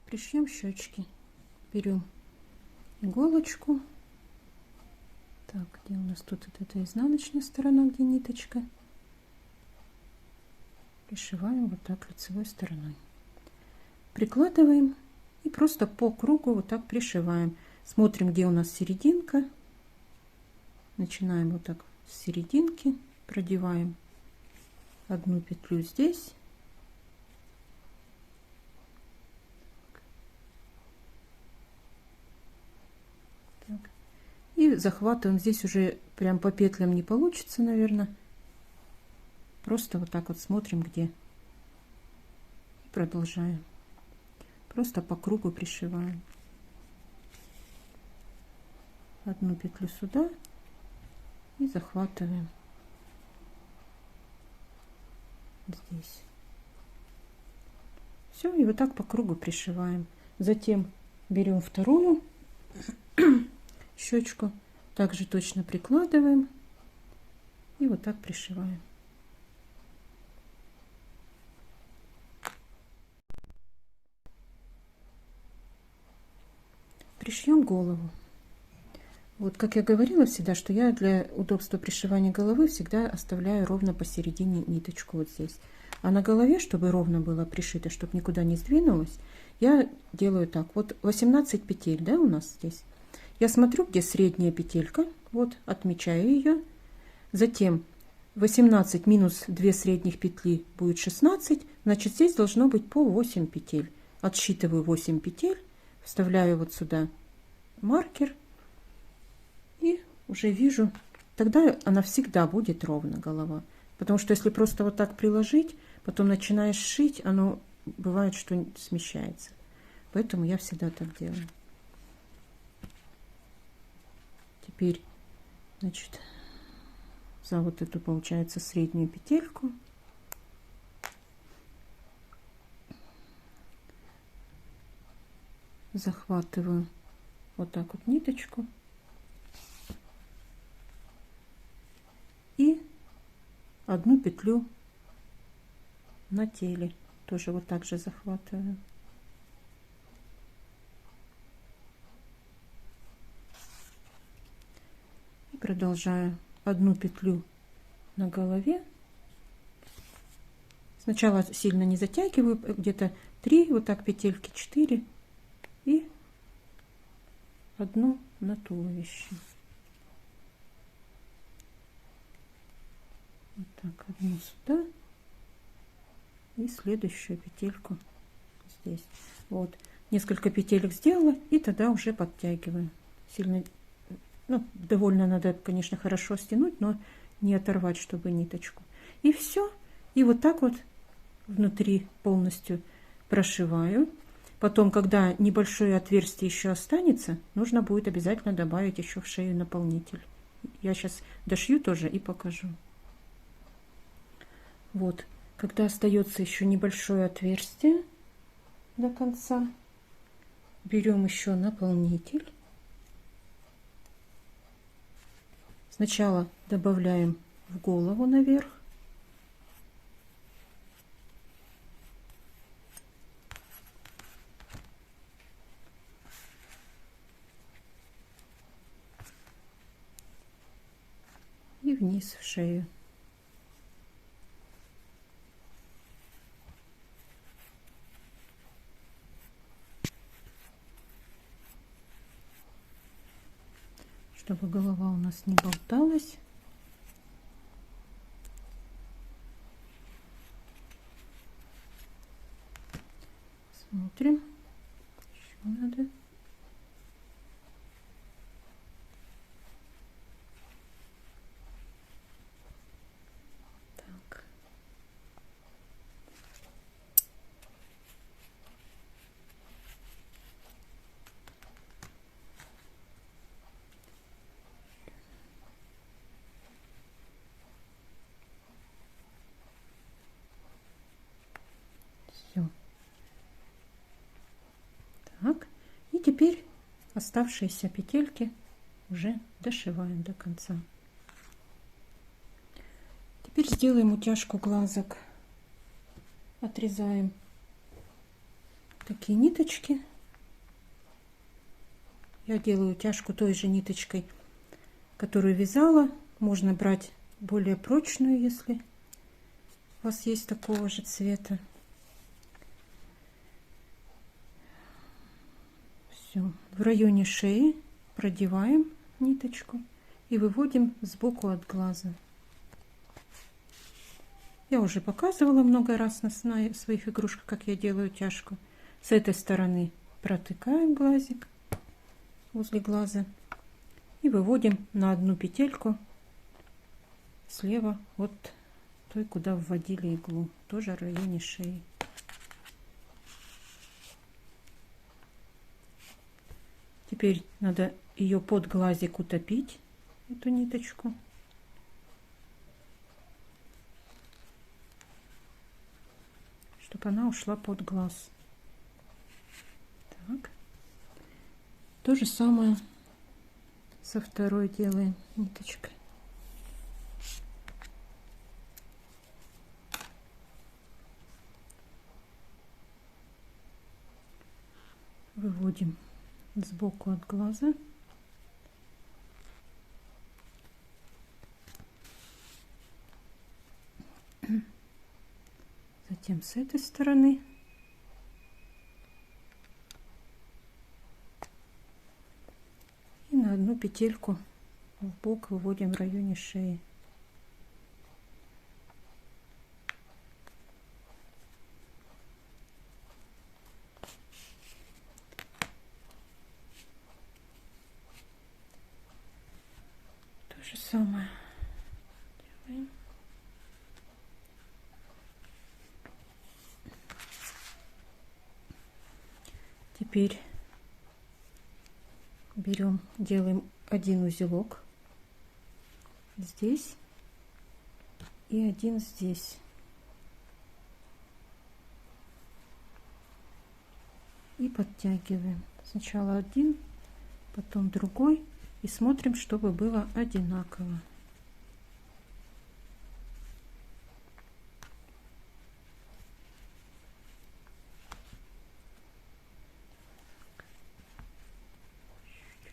Пришьем щечки. Берем иголочку. Так, где у нас тут вот эта изнаночная сторона, где ниточка? Пришиваем вот так лицевой стороной. Прикладываем и просто по кругу вот так пришиваем. Смотрим, где у нас серединка. Начинаем вот так с серединки, продеваем 1 петлю здесь. Так. И захватываем. Здесь уже прям по петлям не получится, наверное. Просто вот так вот смотрим, где. И продолжаем. Просто по кругу пришиваем. 1 петлю сюда и захватываем здесь. Все, и вот так по кругу пришиваем. Затем берем вторую щечку, также точно прикладываем и вот так пришиваем. Пришьем голову. Вот как я говорила всегда, что я для удобства пришивания головы всегда оставляю ровно посередине ниточку вот здесь. А на голове, чтобы ровно было пришито, чтобы никуда не сдвинулось, я делаю так. Вот 18 петель, да, у нас здесь. Я смотрю, где средняя петелька. Вот, отмечаю ее. Затем 18 минус 2 средних петли будет 16. Значит, здесь должно быть по 8 петель. Отсчитываю 8 петель. Вставляю вот сюда маркер. И уже вижу, тогда она всегда будет ровно, голова. Потому что если просто вот так приложить, потом начинаешь шить, оно бывает, что смещается. Поэтому я всегда так делаю. Теперь, значит, за вот эту, получается, среднюю петельку захватываю вот так вот ниточку и одну петлю на теле тоже вот так же захватываю. И продолжаю одну петлю на голове. Сначала сильно не затягиваю, где-то 3 вот так петельки, 4 и одну на туловище. Вот так, одну сюда и следующую петельку здесь. Вот, несколько петелек сделала и тогда уже подтягиваю. Сильно, ну, довольно надо, конечно, хорошо стянуть, но не оторвать, чтобы ниточку. И все. И вот так вот внутри полностью прошиваю. Потом, когда небольшое отверстие еще останется, нужно будет обязательно добавить еще в шею наполнитель. Я сейчас дошью тоже и покажу. Вот, когда остается еще небольшое отверстие до конца, берем еще наполнитель. Сначала добавляем в голову наверх. И вниз в шею. Чтобы голова у нас не болталась. Смотрим. Еще надо. Так. Все. Так. И теперь оставшиеся петельки уже дошиваем до конца. Теперь сделаем утяжку глазок. Отрезаем такие ниточки. Я делаю утяжку той же ниточкой, которую вязала. Можно брать более прочную, если у вас есть такого же цвета. Все. В районе шеи продеваем ниточку и выводим сбоку от глаза. Я уже показывала много раз на своих игрушках, как я делаю утяжку. С этой стороны протыкаем глазик возле глаза и выводим на одну петельку слева от той, куда вводили иглу, тоже в районе шеи. Теперь надо ее под глазик утопить, эту ниточку. Чтобы она ушла под глаз. Так. То же самое со второй делаем ниточкой. Выводим сбоку от глаза. Затем с этой стороны. И на одну петельку в бок выводим в районе шеи. То же самое делаем. Теперь берем, делаем один узелок здесь и один здесь. И подтягиваем. Сначала один, потом другой. И смотрим, чтобы было одинаково.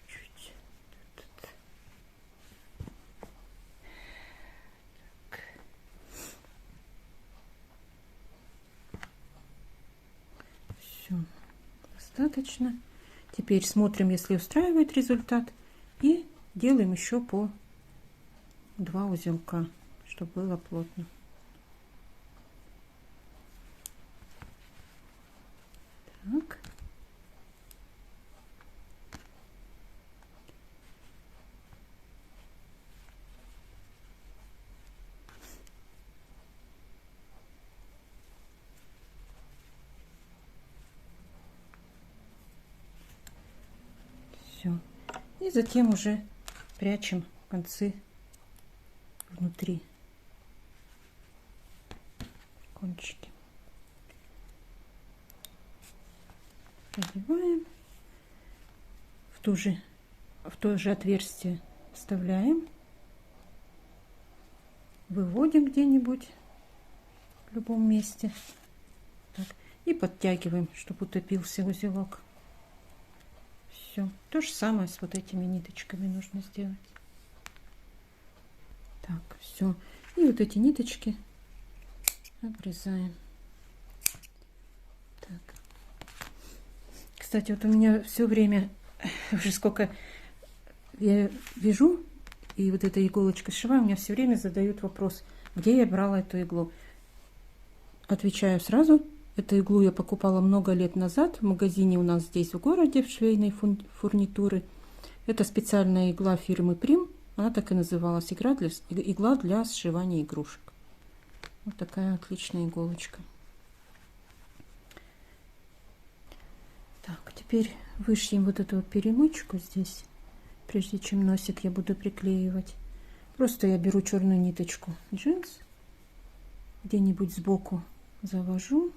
Чуть-чуть. Все. Достаточно. Теперь смотрим, если устраивает результат, и делаем еще по 2 узелка, чтобы было плотно. Так. Все. И затем уже прячем концы внутри, кончики. Продеваем, в то же отверстие вставляем, выводим где-нибудь в любом месте. Так. И подтягиваем, чтобы утопился узелок. Все. То же самое с вот этими ниточками нужно сделать. Так, все. И вот эти ниточки обрезаем. Так. Кстати, вот у меня все время, уже сколько я вяжу, и вот эта иголочка сшиваю, у меня все время задают вопрос, где я брала эту иглу. Отвечаю сразу. Эту иглу я покупала много лет назад в магазине у нас здесь в городе, в швейной фурнитуры. Это специальная игла фирмы Прим. Она так и называлась, игла для сшивания игрушек. Вот такая отличная иголочка. Так, теперь вышьем вот эту вот перемычку здесь, прежде чем носик я буду приклеивать. Просто я беру черную ниточку джинс, где-нибудь сбоку завожу.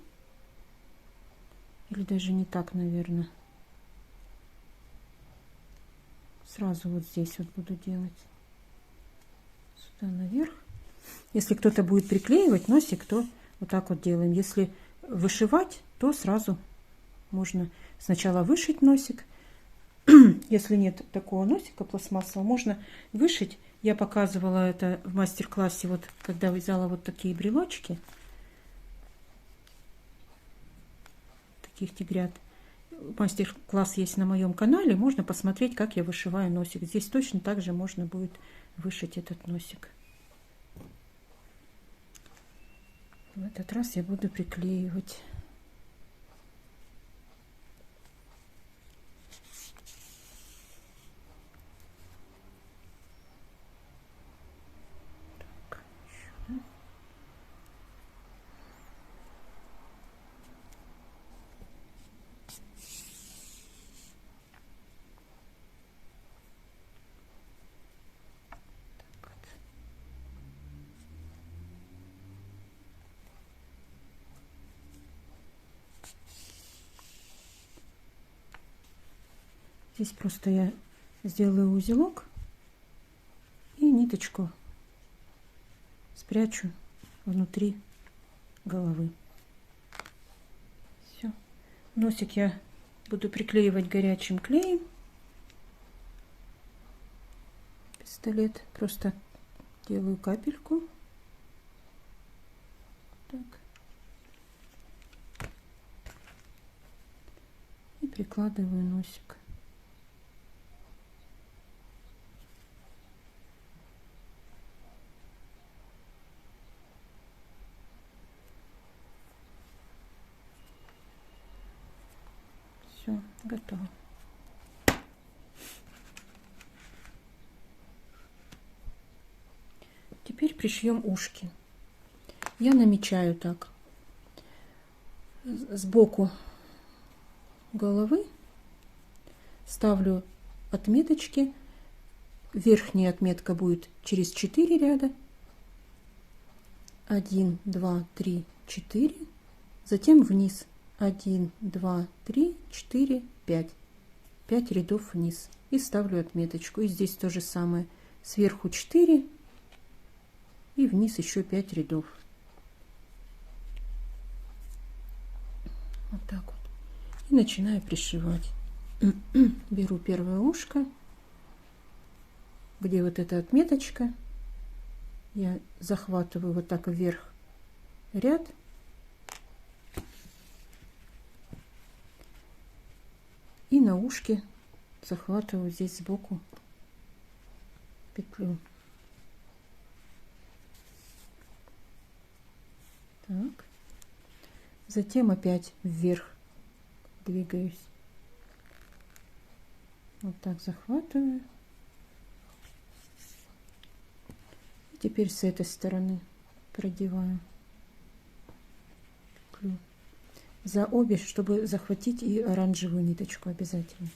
Или даже не так, наверное. Сразу вот здесь вот буду делать. Сюда наверх. Если кто-то будет приклеивать носик, то вот так вот делаем. Если вышивать, то сразу можно сначала вышить носик. Если нет такого носика пластмассового, можно вышить. Я показывала это в мастер-классе, вот когда вязала вот такие брелочки. Таких тигрят. Мастер-класс есть на моем канале. Можно посмотреть, как я вышиваю носик. Здесь точно так же можно будет вышить этот носик. В этот раз я буду приклеивать. Так, еще. Здесь просто я сделаю узелок и ниточку спрячу внутри головы. Все. Носик я буду приклеивать горячим клеем. Пистолет. Просто делаю капельку. Так. прикладываю носик. Все, готово. Теперь пришьем ушки. Я намечаю так. Сбоку головы ставлю отметочки. Верхняя отметка будет через 4 ряда. 1, 2, 3, 4. Затем вниз. 1, 2, 3, 4, 5. 5 рядов вниз. И ставлю отметочку. И здесь то же самое. Сверху 4. И вниз еще 5 рядов. Вот так вот. И начинаю пришивать. Беру первое ушко, где вот эта отметочка. Я захватываю вот так вверх ряд. И на ушке захватываю здесь сбоку петлю. Так. Затем опять вверх двигаюсь. Вот так захватываю. Теперь с этой стороны продеваю петлю. За обе, чтобы захватить и оранжевую ниточку обязательно.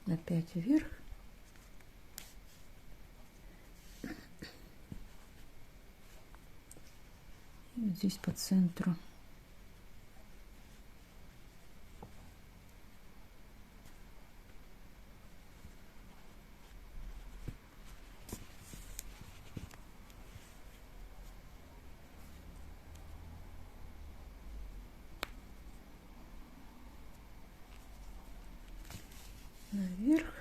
Опять вверх. И вот здесь по центру. Наверх.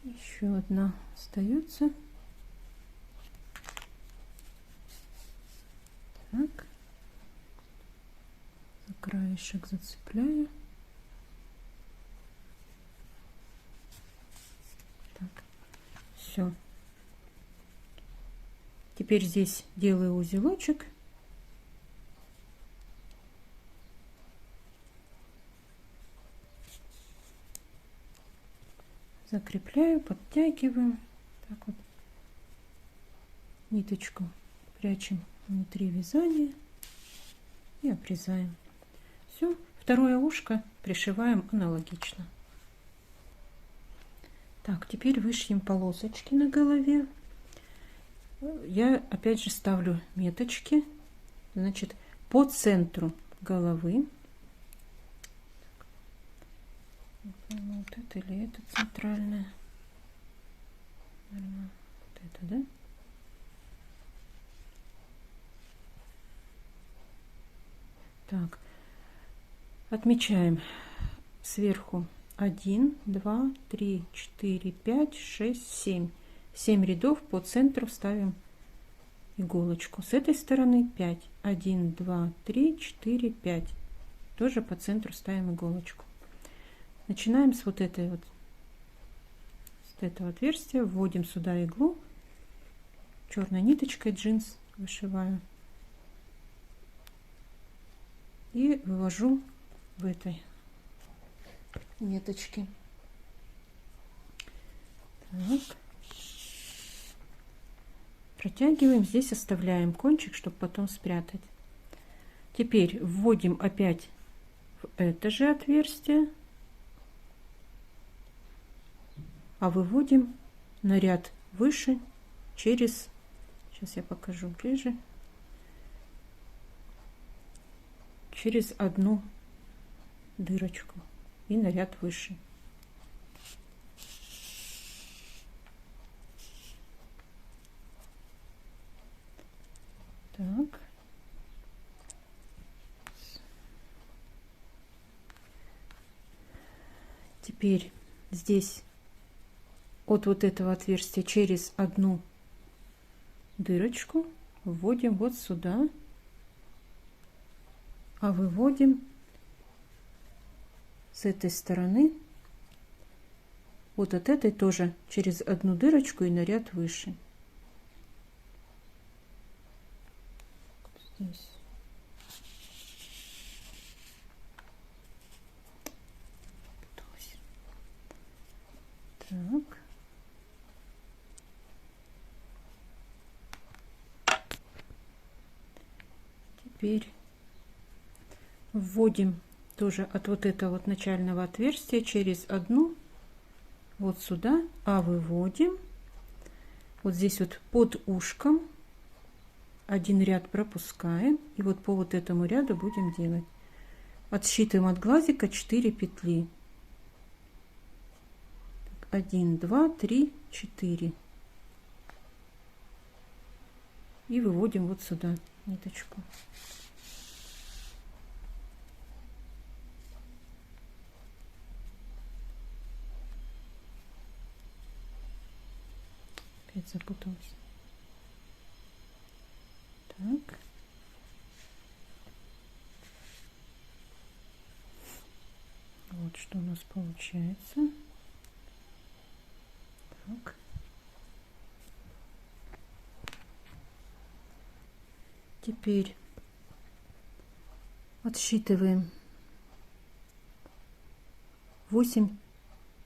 Еще одна остается. Так. За краешек зацепляю. Так. Все. Теперь здесь делаю узелочек. Закрепляю, подтягиваю. Так вот. Ниточку прячем внутри вязания и обрезаем. Все. Второе ушко пришиваем аналогично. Так, теперь вышьем полосочки на голове. Я опять же ставлю меточки, значит, по центру головы. Вот это или это центральное? Наверное, вот это, да? Так, отмечаем сверху 1, 2, 3, 4, 5, 6, 7. 7 рядов по центру ставим иголочку. С этой стороны 5. 1, 2, 3, 4, 5. Тоже по центру ставим иголочку. Начинаем с вот этой вот, с этого отверстия. Вводим сюда иглу. Черной ниточкой джинс вышиваю. И вывожу в этой меточке. Так. Протягиваем, здесь оставляем кончик, чтобы потом спрятать. Теперь вводим опять в это же отверстие, а выводим на ряд выше через, сейчас я покажу ближе, через одну дырочку и на ряд выше. Так. Теперь здесь от вот этого отверстия через одну дырочку вводим вот сюда, а выводим с этой стороны вот от этой тоже через одну дырочку и на ряд выше. Здесь. Так. Теперь вводим тоже от вот этого вот начального отверстия через одну вот сюда, а выводим вот здесь вот под ушком один ряд пропускаем и вот по вот этому ряду будем делать. Отсчитываем от глазика 4 петли. 1, 2, 3, 4 и выводим вот сюда ниточку. Опять запуталась. Так. Вот что у нас получается. Так. Теперь отсчитываем 8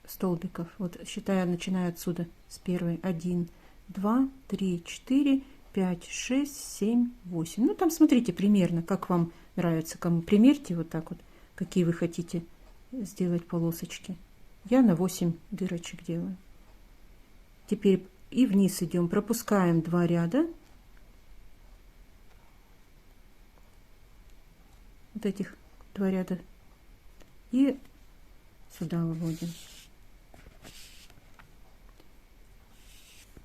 столбиков. Вот считая, начиная отсюда с первой. 1, 2, 3, 4, 5, 6, 7, 8. Ну там смотрите примерно, как вам нравится. Кому примерьте вот так вот, какие вы хотите сделать полосочки. Я на 8 дырочек делаю. Теперь и вниз идем, пропускаем 2 ряда. Вот этих 2 ряда. И сюда выводим.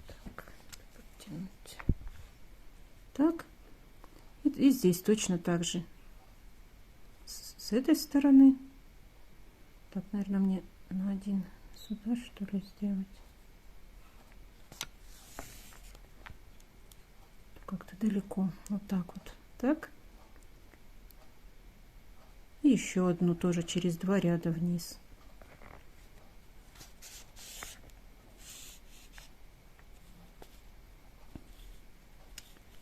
Так, подтянуть. Так. И здесь точно так же. С этой стороны. Так, наверное, мне на один сюда, что ли, сделать. Как-то далеко. Вот так вот. Так. И еще одну тоже через 2 ряда вниз.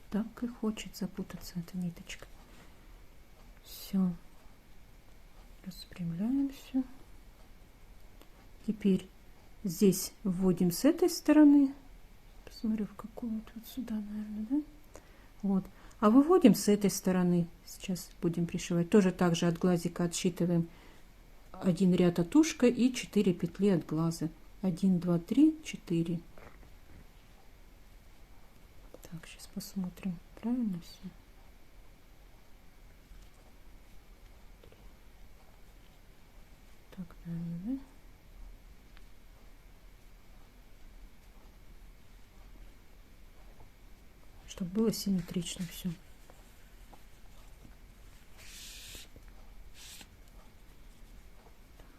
Так и хочет запутаться эта ниточка. Все. Распрямляем все. Теперь здесь вводим с этой стороны. Посмотрю, в какую вот сюда, наверное, да? Вот. А выводим с этой стороны. Сейчас будем пришивать. Тоже так же от глазика отсчитываем 1 ряд от ушка и 4 петли от глаза. 1, 2, 3, 4. Так, сейчас посмотрим. Правильно все? Так, наверное, да? Чтобы было симметрично все.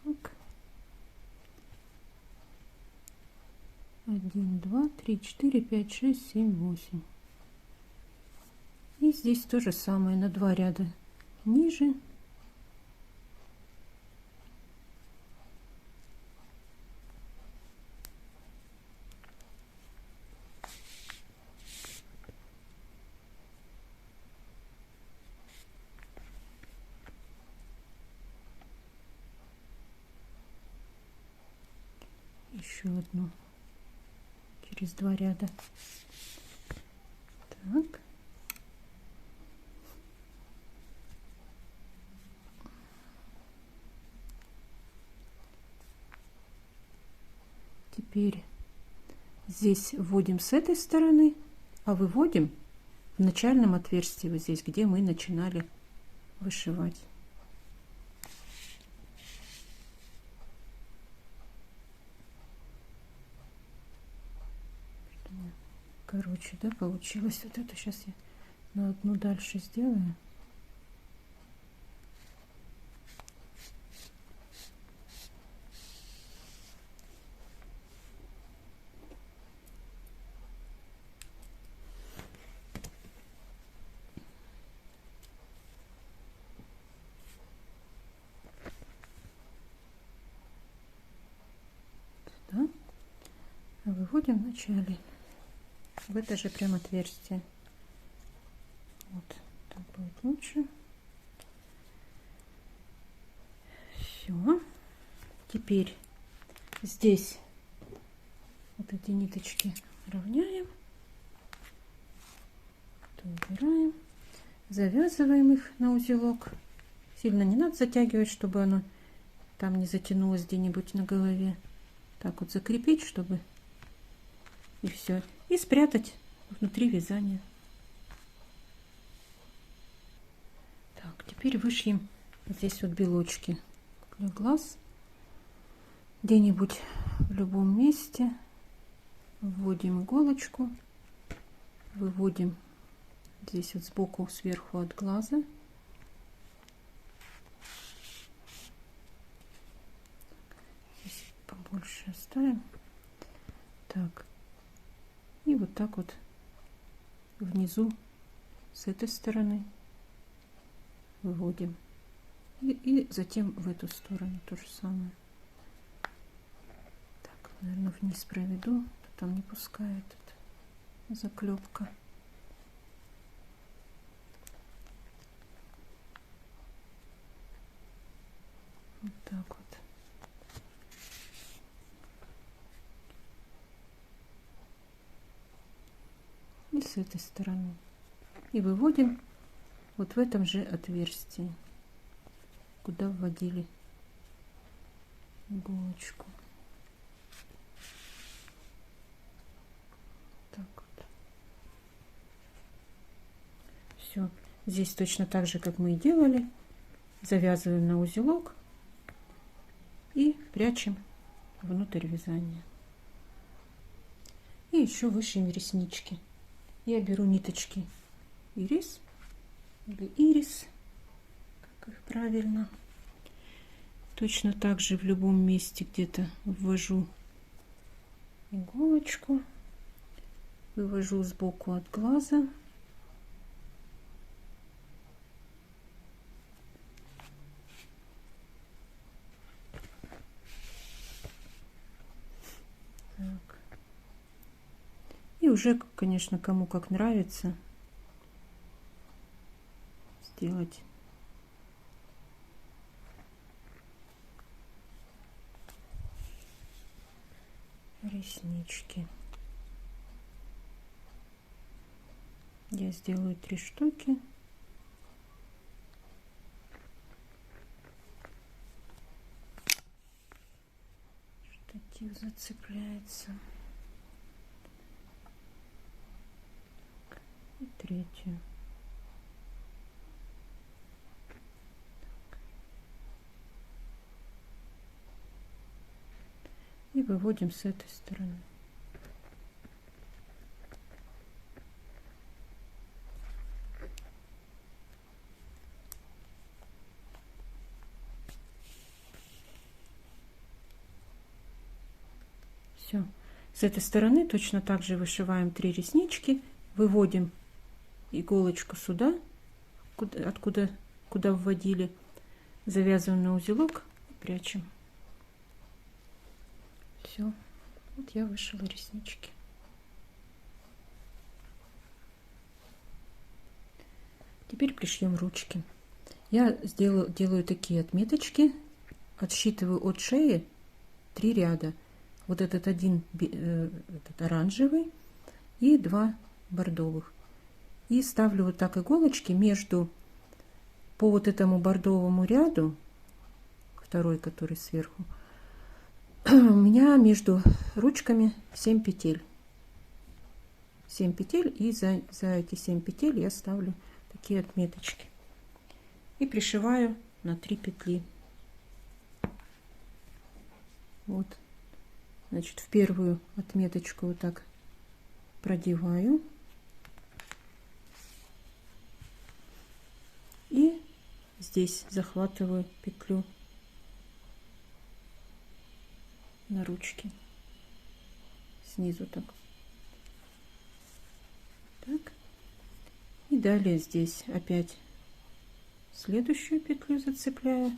Так. 1, 2, 3, 4, 5, 6, 7, 8. И здесь то же самое, на 2 ряда ниже. Еще одну через 2 ряда. Так. Теперь здесь вводим с этой стороны, а выводим в начальном отверстии, вот здесь, где мы начинали вышивать. Короче, да, получилось вот это. Сейчас я на одну дальше сделаю. Сюда. А выводим вначале в это же прям отверстие. Вот так будет лучше. Все. Теперь здесь вот эти ниточки равняем, убираем, завязываем их на узелок. Сильно не надо затягивать, чтобы оно там не затянулось где-нибудь на голове. Так вот закрепить, чтобы и все. И спрятать внутри вязания. Так, теперь вышьем здесь вот белочки для глаз. Где-нибудь в любом месте вводим иголочку, выводим здесь вот сбоку, сверху от глаза. Здесь побольше оставим. Так. И вот так вот внизу с этой стороны выводим. И затем в эту сторону то же самое. Так, наверное, вниз проведу. Там не пускает эта заклепка. Вот так вот. И с этой стороны. И выводим вот в этом же отверстии, куда вводили иголочку. Так вот. Все. Здесь точно так же, как мы и делали. Завязываем на узелок и прячем внутрь вязания. И еще вышьем реснички. Я беру ниточки ирис или ирис, как их правильно. Точно так же в любом месте где-то ввожу иголочку, вывожу сбоку от глаза. Так. И уже, конечно, кому как нравится, сделать реснички. Я сделаю 3 штуки. Штатив зацепляется. И 3-ю. И выводим с этой стороны. Все. С этой стороны точно так же вышиваем 3 реснички, выводим иголочку сюда, куда вводили, завязываем на узелок и прячем. Все. Вот я вышила реснички. Теперь пришьем ручки. Я делаю такие отметочки, отсчитываю от шеи 3 ряда. Вот этот один этот оранжевый и 2 бордовых. И ставлю вот так иголочки между, по вот этому бордовому ряду, второй, который сверху, у меня между ручками 7 петель. 7 петель, и за эти 7 петель я ставлю такие отметочки. и пришиваю на 3 петли. Вот, значит, в первую отметочку вот так продеваю и здесь захватываю петлю на ручке снизу так. Так. И далее здесь опять следующую петлю зацепляю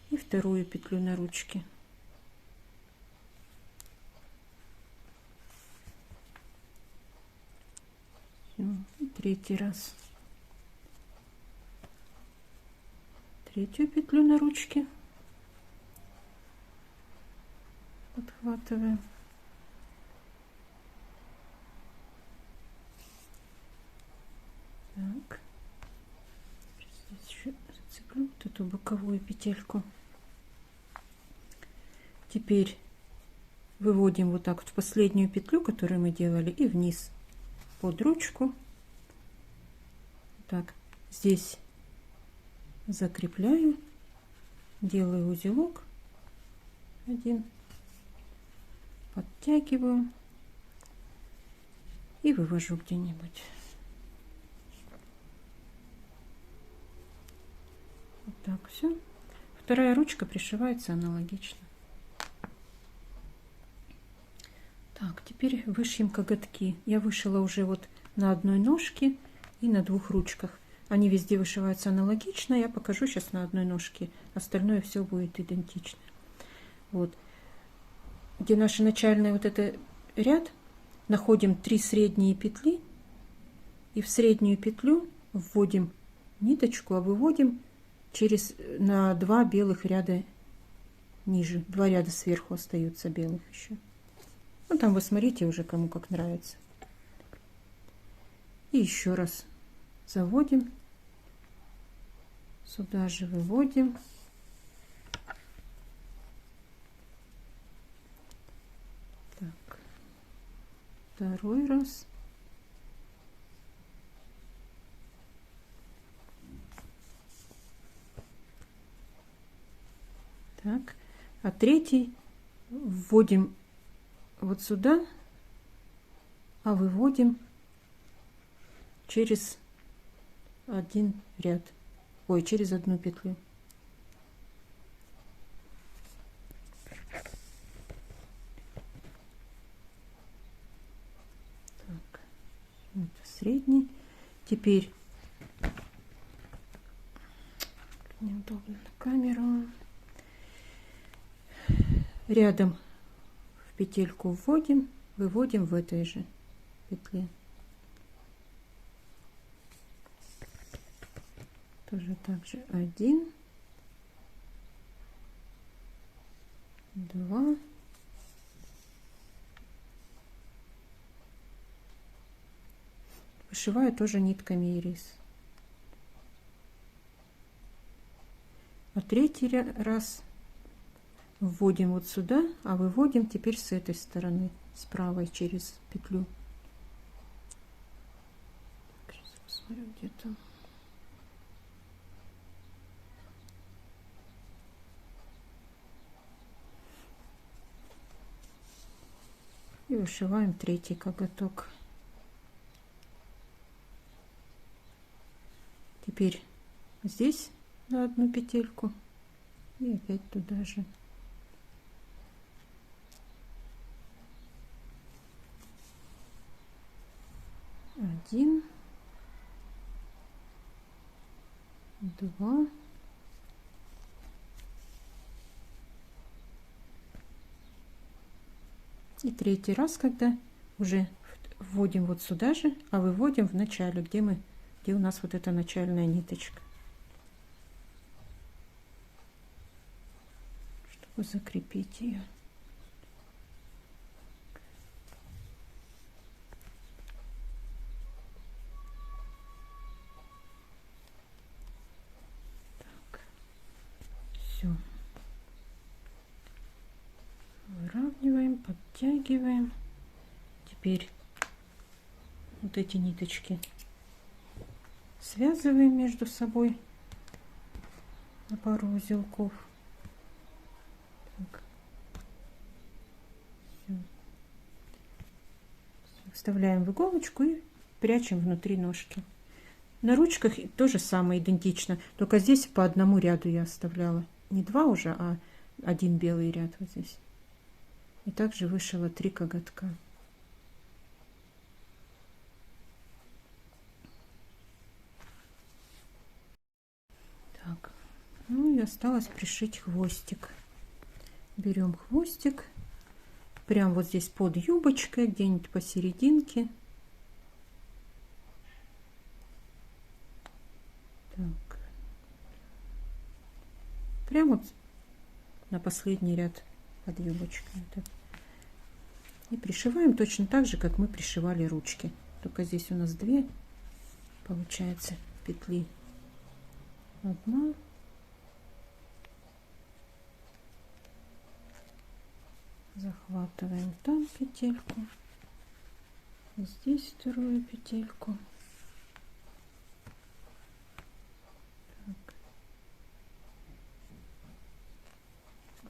и вторую петлю на ручке. Всё. И третий раз. Третью петлю на ручке подхватываем. Так. Здесь еще зацеплю вот эту боковую петельку. Теперь выводим вот так вот в последнюю петлю, которую мы делали, и вниз под ручку. Так, здесь закрепляю, делаю узелок один, подтягиваю и вывожу где-нибудь. Вот так все. Вторая ручка пришивается аналогично. Так, теперь вышьем коготки. Я вышила уже вот на одной ножке и на 2 ручках. Они везде вышиваются аналогично. Я покажу сейчас на одной ножке. Остальное все будет идентично. Вот. Где наш начальный вот этот ряд, находим 3 средние петли. И в среднюю петлю вводим ниточку, а выводим на 2 белых ряда ниже. 2 ряда сверху остаются белых еще. Ну, там вы смотрите уже, кому как нравится. И еще раз заводим. Сюда же выводим. Так. Второй раз. Так. А третий вводим вот сюда, а выводим через один ряд, через одну петлю. Так, это средний. Теперь неудобно на камеру. Рядом петельку вводим, выводим в этой же петле. Тоже так же 1, 2, вышиваю тоже нитками ирис. А третий раз вводим вот сюда, а выводим теперь с этой стороны, с правой через петлю. Сейчас посмотрю, где там. И вышиваем третий коготок. Теперь здесь на одну петельку и опять туда же. Один, 2, и третий раз, когда уже вводим вот сюда же, а выводим в начале, где у нас вот эта начальная ниточка, чтобы закрепить ее. Все. Выравниваем, подтягиваем. Теперь вот эти ниточки связываем между собой на пару узелков. Так. Всё. Вставляем в иголочку и прячем внутри ножки. На ручках то же самое, идентично, только здесь по одному ряду я оставляла. Не два уже, а один белый ряд вот здесь. И также вышила 3 коготка. Так, ну и осталось пришить хвостик. Берем хвостик, прям вот здесь под юбочкой, где-нибудь посерединке. Так. Прям вот на последний ряд под юбочкой. Так. И пришиваем точно так же, как мы пришивали ручки. Только здесь у нас 2 получается петли. Одна. Захватываем там петельку. Здесь вторую петельку. Так.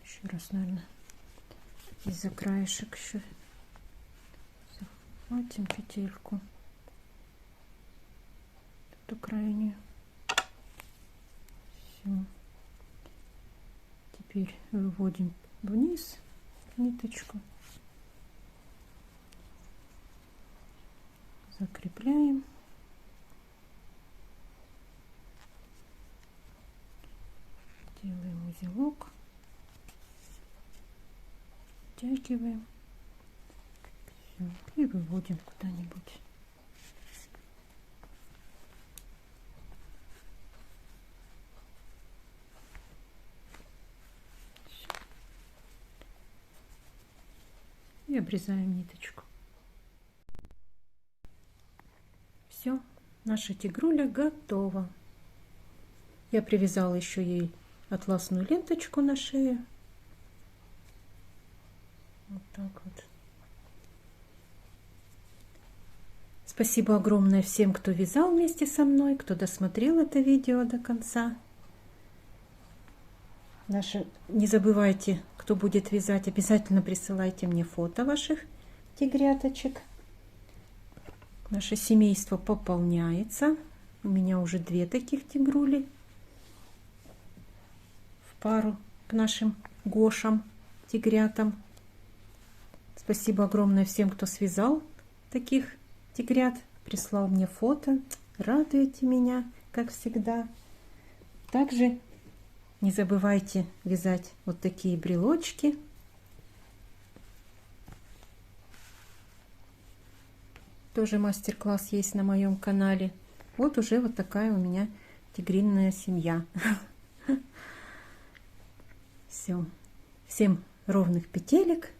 Еще раз, наверное, из-за краешек еще захватим петельку. Эту крайнюю. Все. Теперь выводим вниз ниточку, закрепляем, делаем узелок, втягиваем, все, и выводим куда-нибудь. И обрезаем ниточку. Все, наша тигруля готова. Я привязала еще ей атласную ленточку на шею. Вот так вот. Спасибо огромное всем, кто вязал вместе со мной, кто досмотрел это видео до конца. Не забывайте, кто будет вязать, обязательно присылайте мне фото ваших тигряточек. Наше семейство пополняется. У меня уже 2 таких тигрули в пару к нашим гошам, тигрятам. Спасибо огромное всем, кто связал таких тигрят, прислал мне фото. Радуете меня, как всегда. Также не забывайте вязать вот такие брелочки. Тоже мастер-класс есть на моем канале. Вот уже вот такая у меня тигринная семья. Все. Всем ровных петелек.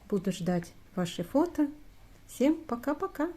Буду ждать ваши фото. Всем пока-пока.